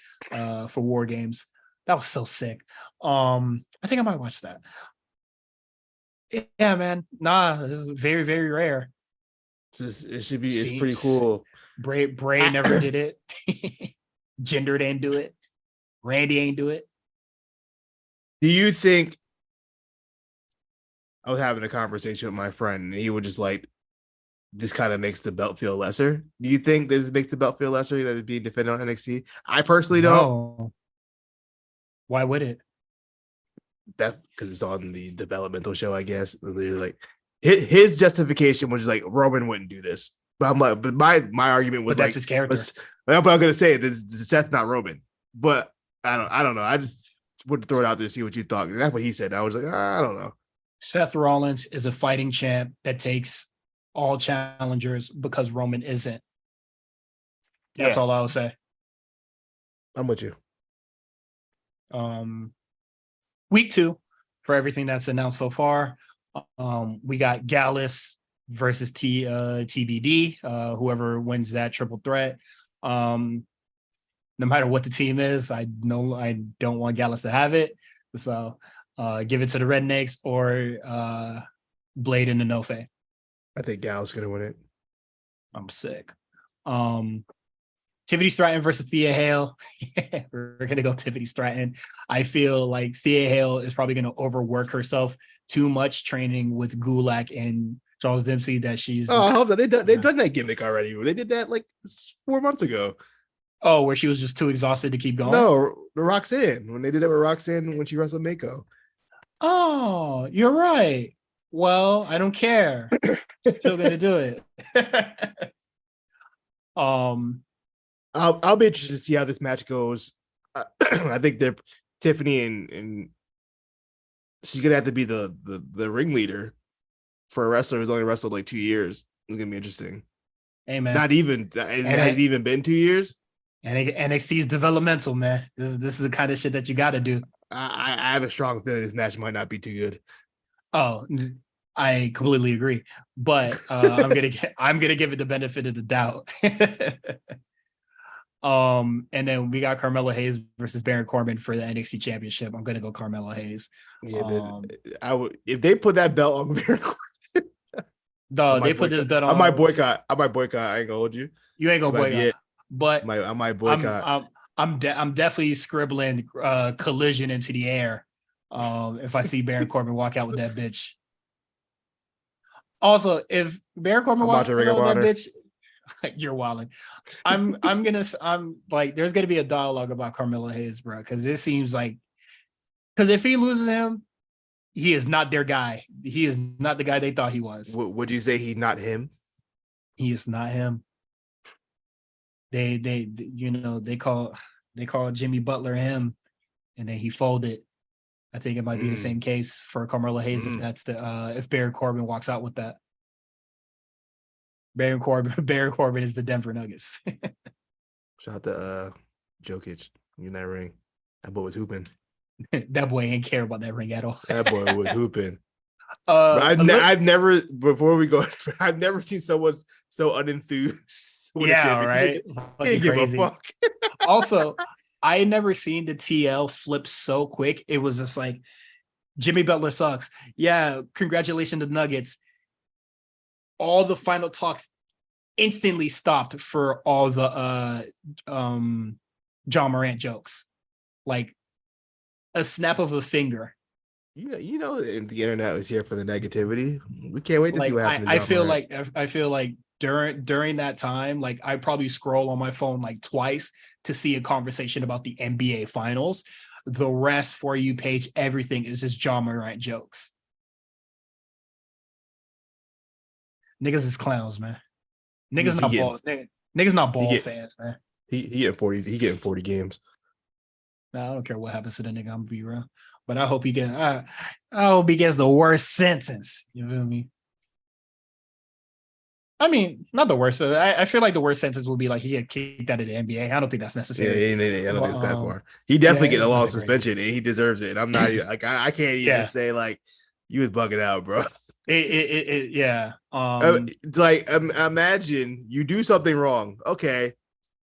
for War Games. That was so sick. I think I might watch that. Yeah, man. Nah, this is very, very rare. It should be. It's See, pretty cool. Bray never did it. Jinder didn't do it. Randy ain't do it. Do you think? I was having a conversation with my friend, and he was just like, "This kind of makes the belt feel lesser." Do you think this makes the belt feel lesser that it's being defended on NXT? I personally don't. No. Why would it? That because it's on the developmental show, I guess. And they're like, his justification was just like Roman wouldn't do this. But I'm like, but my argument was But that's like, his character. but I'm gonna say this Seth, not Roman. But I don't know. I just would throw it out there to see what you thought. And that's what he said. I was like, I don't know. Seth Rollins is a fighting champ that takes all challengers because Roman isn't. That's all I'll say. I'm with you. Week 2 for everything that's announced so far. We got Gallus versus TBD. Whoever wins that triple threat. No matter what the team is, I know I don't want Gallus to have it. So give it to the Rednecks or Blade and the Nofe. I think Gal's gonna win it. I'm sick. Tiffany Stratton versus Thea Hale. We're gonna go Tiffany Stratton. I feel like Thea Hale is probably gonna overwork herself too much training with Gulak and Charles Dempsey that she's. Oh, I hope that they've done that gimmick already. They did that like 4 months ago. Oh, where she was just too exhausted to keep going. No, Roxanne when they did it with Roxanne when she wrestled Mako. Oh, you're right. Well, I don't care. Still gonna do it. I'll be interested to see how this match goes. I think they're Tiffany and she's gonna have to be the ringleader for a wrestler who's only wrestled like 2 years. It's gonna be interesting. Hey man, Not even it hasn't even been 2 years. And NXT is developmental, man. This is the kind of shit that you got to do. I have a strong feeling this match might not be too good. Oh, I completely agree, but I'm gonna give it the benefit of the doubt. And then we got Carmelo Hayes versus Baron Corbin for the NXT Championship. I'm gonna go Carmelo Hayes. Yeah, I would if they put that belt on Baron Corbin. No, they put this belt on. I might boycott. I ain't gonna hold you. You ain't gonna boycott. But I might boycott. I'm definitely scribbling collision into the air if I see Baron Corbin walk out with that bitch. Also, if Baron Corbin walks out with that bitch, you're wilding. I'm like, there's gonna be a dialogue about Carmelo Hayes, bro, because it seems like if he loses him, he is not their guy. He is not the guy they thought he was. Would you say he's not him? He is not him. They call Jimmy Butler him, and then he folded. I think it might be the same case for Carmelo Hayes if that's if Baron Corbin walks out with that. Baron Corbin is the Denver Nuggets. Shout out to Jokic in that ring. That boy was hooping. That boy ain't care about that ring at all. That boy was hooping. I've never seen someone so unenthused. Yeah, right. He give a fuck. Also, I had never seen the TL flip so quick. It was just like Jimmy Butler sucks. Yeah, congratulations to the Nuggets. All the final talks instantly stopped for all the John Morant jokes. Like a snap of a finger. You know, the internet was here for the negativity. We can't wait to see what happens. I feel like during that time, like I probably scroll on my phone like twice to see a conversation about the NBA finals. the rest for you page, everything is just John Morant jokes. Niggas is clowns, man. Niggas not ball. Niggas not ball fans, man. He getting 40. He getting 40 games. Nah, I don't care what happens to the nigga. I'm gonna be real, but I hope he gets. I hope he gets the worst sentence. You feel me? I mean, not the worst. I feel like the worst sentence would be like he get kicked out of the NBA. I don't think that's necessary. Yeah, I don't think it's that far. He definitely get a long suspension, and he deserves it. And I'm not like I can't even say like you was bugging out, bro. Yeah. Like imagine you do something wrong. Okay,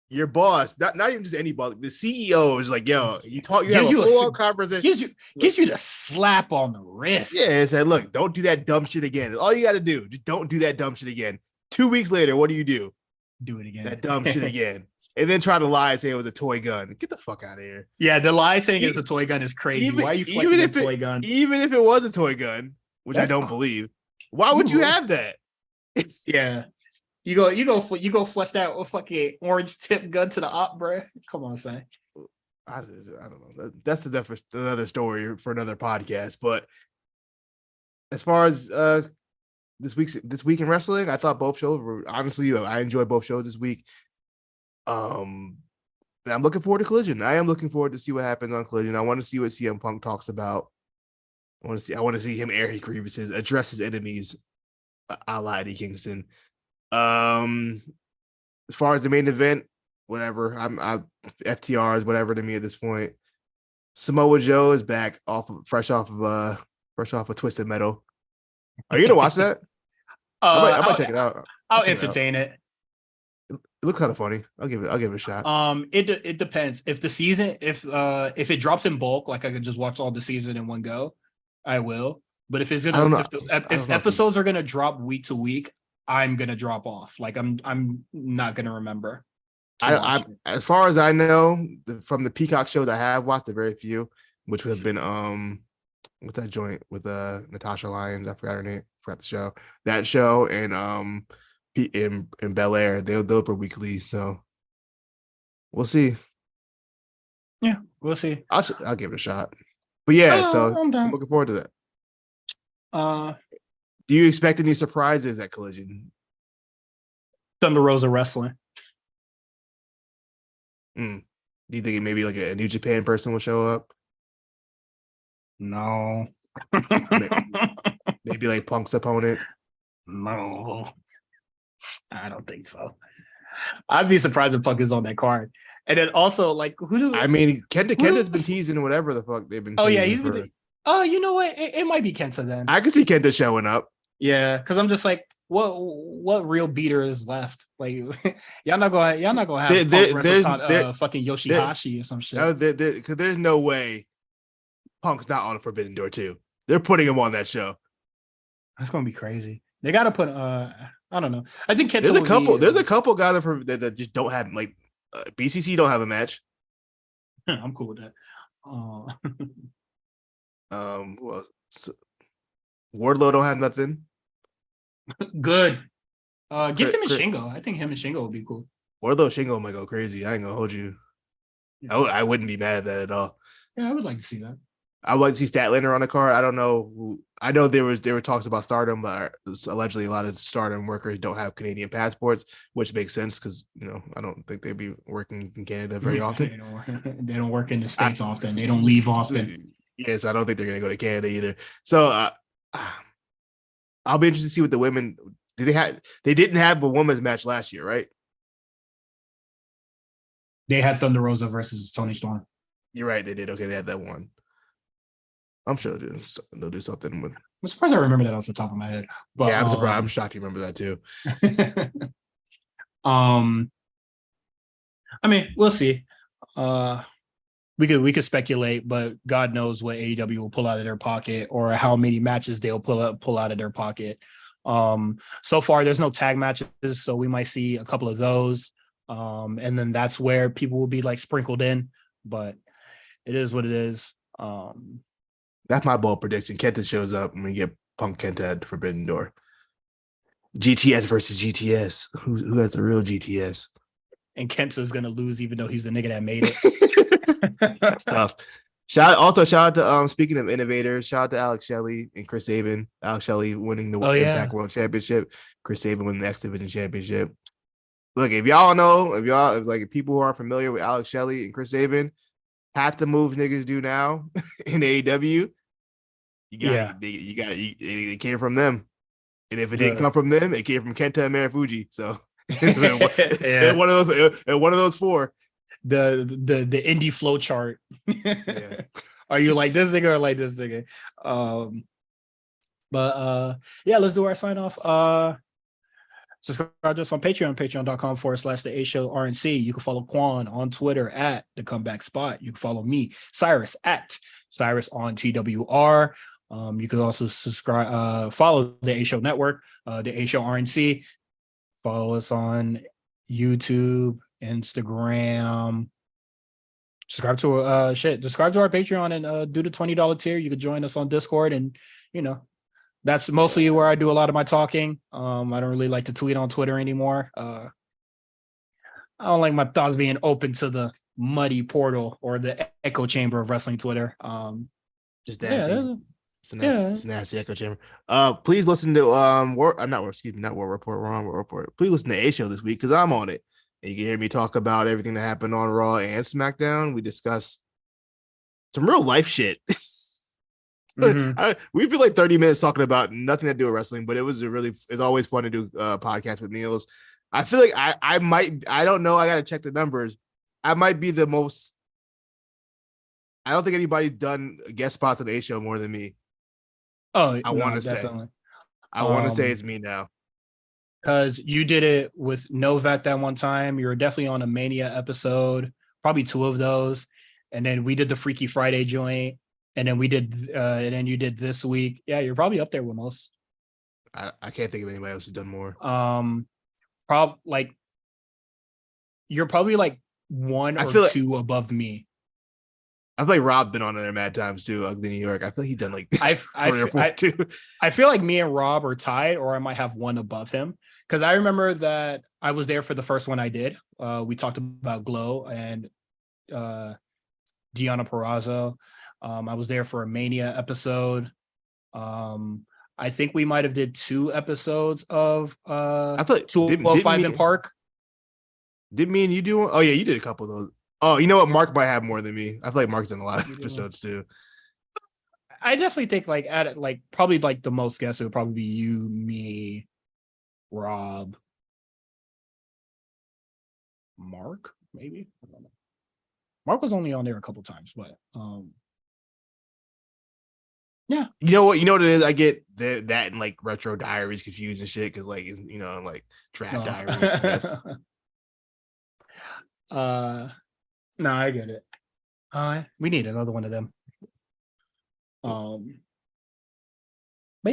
your boss, not even just any boss, the CEO is like, yo, you have a full conversation. Gives you the slap on the wrist. Yeah, it said, look, don't do that dumb shit again. All you got to do, just don't do that dumb shit again. 2 weeks later, what do? Do it again. That dumb shit again. And then try to lie and say it was a toy gun. Get the fuck out of here. Yeah, the lie saying it's a toy gun is crazy. Why are you flexing a toy gun? Even if it was a toy gun, which I don't believe, why would you have that? Yeah. You go flush that fucking orange tip gun to the op, bro. Come on, son. I don't know. That's another story for another podcast. But as far as this week in wrestling, I thought both shows were honestly. I enjoyed both shows this week. And I'm looking forward to Collision. I am looking forward to see what happens on Collision. I want to see what CM Punk talks about. I want to see him air his grievances, address his enemies, a la Eddie Kingston. As far as the main event, whatever. I'm FTRs, whatever to me at this point. Samoa Joe is back fresh off of Twisted Metal. Are you gonna watch that? I might check it out. I'll entertain it. It looks kind of funny. I'll give it a shot. It depends. If the season, if it drops in bulk, like I could just watch all the season in one go, I will. But if it's gonna, if episodes are gonna drop week to week, I'm gonna drop off. Like I'm not gonna remember. I as far as I know, from the Peacock shows I have watched, the very few, which would have been with that joint with Natasha Lyons, I forgot her name, forgot the show. That show and in Bel Air, they'll were weekly, so we'll see. Yeah, we'll see. I'll give it a shot. But yeah, so I'm looking forward to that. Do you expect any surprises at Collision? Thunder Rosa wrestling. Do you think maybe like a New Japan person will show up? No. Maybe like Punk's opponent? No. I don't think so. I'd be surprised if Punk is on that card. And then also, like, Kenta's been teasing whatever the fuck they've been. Oh yeah, he's been. Oh, you know what? It might be Kenta then. I can see Kenta showing up. Yeah, because I'm just like, what real beater is left? Like, y'all not gonna have fucking Yoshihashi or some shit. Because there's no way Punk's not on Forbidden Door 2. They're putting him on that show. That's gonna be crazy. They gotta put I don't know. I think Kenta there's a couple guys that just don't have like BCC don't have a match. I'm cool with that. Well, Wardlow don't have nothing. Good. Give him and Shingo. I think him and Shingo would be cool. Wardlow Shingo might go crazy. I ain't gonna hold you. Yeah. I wouldn't be mad at that at all. Yeah, I would like to see that. I would like to see Statlander on the card. I don't know. I know there were talks about Stardom, but allegedly a lot of Stardom workers don't have Canadian passports, which makes sense because I don't think they'd be working in Canada very often. They don't work in the States often. They don't leave often. Yes, I don't think they're gonna go to Canada either. So I'll be interested to see what the women they didn't have a women's match last year, right? They had Thunder Rosa versus Tony Storm. You're right, they did. Okay, they had that one. I'm sure they'll do something with. I'm surprised I remember that off the top of my head. But, yeah, I'm surprised. I'm shocked you remember that too. I mean, we'll see. We could speculate, but God knows what AEW will pull out of their pocket or how many matches they'll pull out of their pocket. So far, there's no tag matches, so we might see a couple of those, and then that's where people will be like sprinkled in. But it is what it is. That's my bold prediction. Kenta shows up and we get Punk Kenta at Forbidden Door. GTS versus GTS. Who has the real GTS? And Kenta's gonna lose even though he's the nigga that made it. That's tough. Shout out to speaking of innovators, shout out to Alex Shelley and Chris Sabin. Alex Shelley winning the Oh yeah, Impact World Championship, Chris Sabin winning the X Division Championship. Look, if y'all know, if people who aren't familiar with Alex Shelley and Chris Sabin, half the moves niggas do now in AEW, yeah. it came from them. And if it didn't The come from them, it came from Kenta and Marufuji. So yeah, one of those four. the indie flow chart. Yeah. Are you like this nigga or like this nigga? But yeah, let's do our sign off. Subscribe to us on Patreon, patreon.com/the A Show RNC. You can follow Quan on Twitter at the Comeback Spot. You can follow me, Cyrus, at Cyrus on TWR. You can also subscribe, follow the A Show Network, the A Show RNC. Follow us on YouTube, Instagram. Subscribe to subscribe to our Patreon and do the $20 tier. You can join us on Discord, and that's mostly where I do a lot of my talking. I don't really like to tweet on Twitter anymore. I don't like my thoughts being open to the muddy portal or the echo chamber of wrestling Twitter. Just nasty. It's a nasty echo chamber. Please listen to not War Report. We're on War Report. Please listen to A Show this week because I'm on it. And you can hear me talk about everything that happened on Raw and SmackDown. We discuss some real life shit. Mm-hmm. We've been like 30 minutes talking about nothing to do with wrestling, but it's always fun to do podcasts with Niels. I feel like I don't know. I got to check the numbers. I might be the most. I don't think anybody's done guest spots on A Show more than me. Oh, I want to say. I want to say it's me now. Because you did it with Novak that one time. You were definitely on a Mania episode, probably two of those. And then we did the Freaky Friday joint. And then and then you did this week. Yeah, you're probably up there with most. I can't think of anybody else who's done more. You're probably like one or two above me. I feel like Rob been on there mad times too. Ugly New York. I feel like he's done like three or four too. I feel like me and Rob are tied, or I might have one above him. Because I remember that I was there for the first one I did. We talked about Glow and Deanna Purrazzo. I was there for a Mania episode. I think we might have did 2 episodes of I feel like 205 in Park. Did me and you do one? Oh yeah, you did a couple of those. Oh, you know what? Mark might have more than me. I feel like Mark's done a lot of episodes too. I definitely think probably like the most guests, it would probably be you, me, Rob, Mark, maybe. I don't know. Mark was only on there a couple times, but yeah. You know what it is? I get that and like Retro Diaries confused and shit because like like Draft Diaries. I guess. No, I get it. We need another one of them. But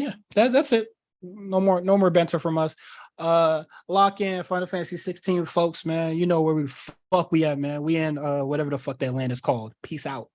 yeah, that's it. No more banter from us. Lock in Final Fantasy 16, folks, man. You know where we at, man. We in whatever the fuck that land is called. Peace out.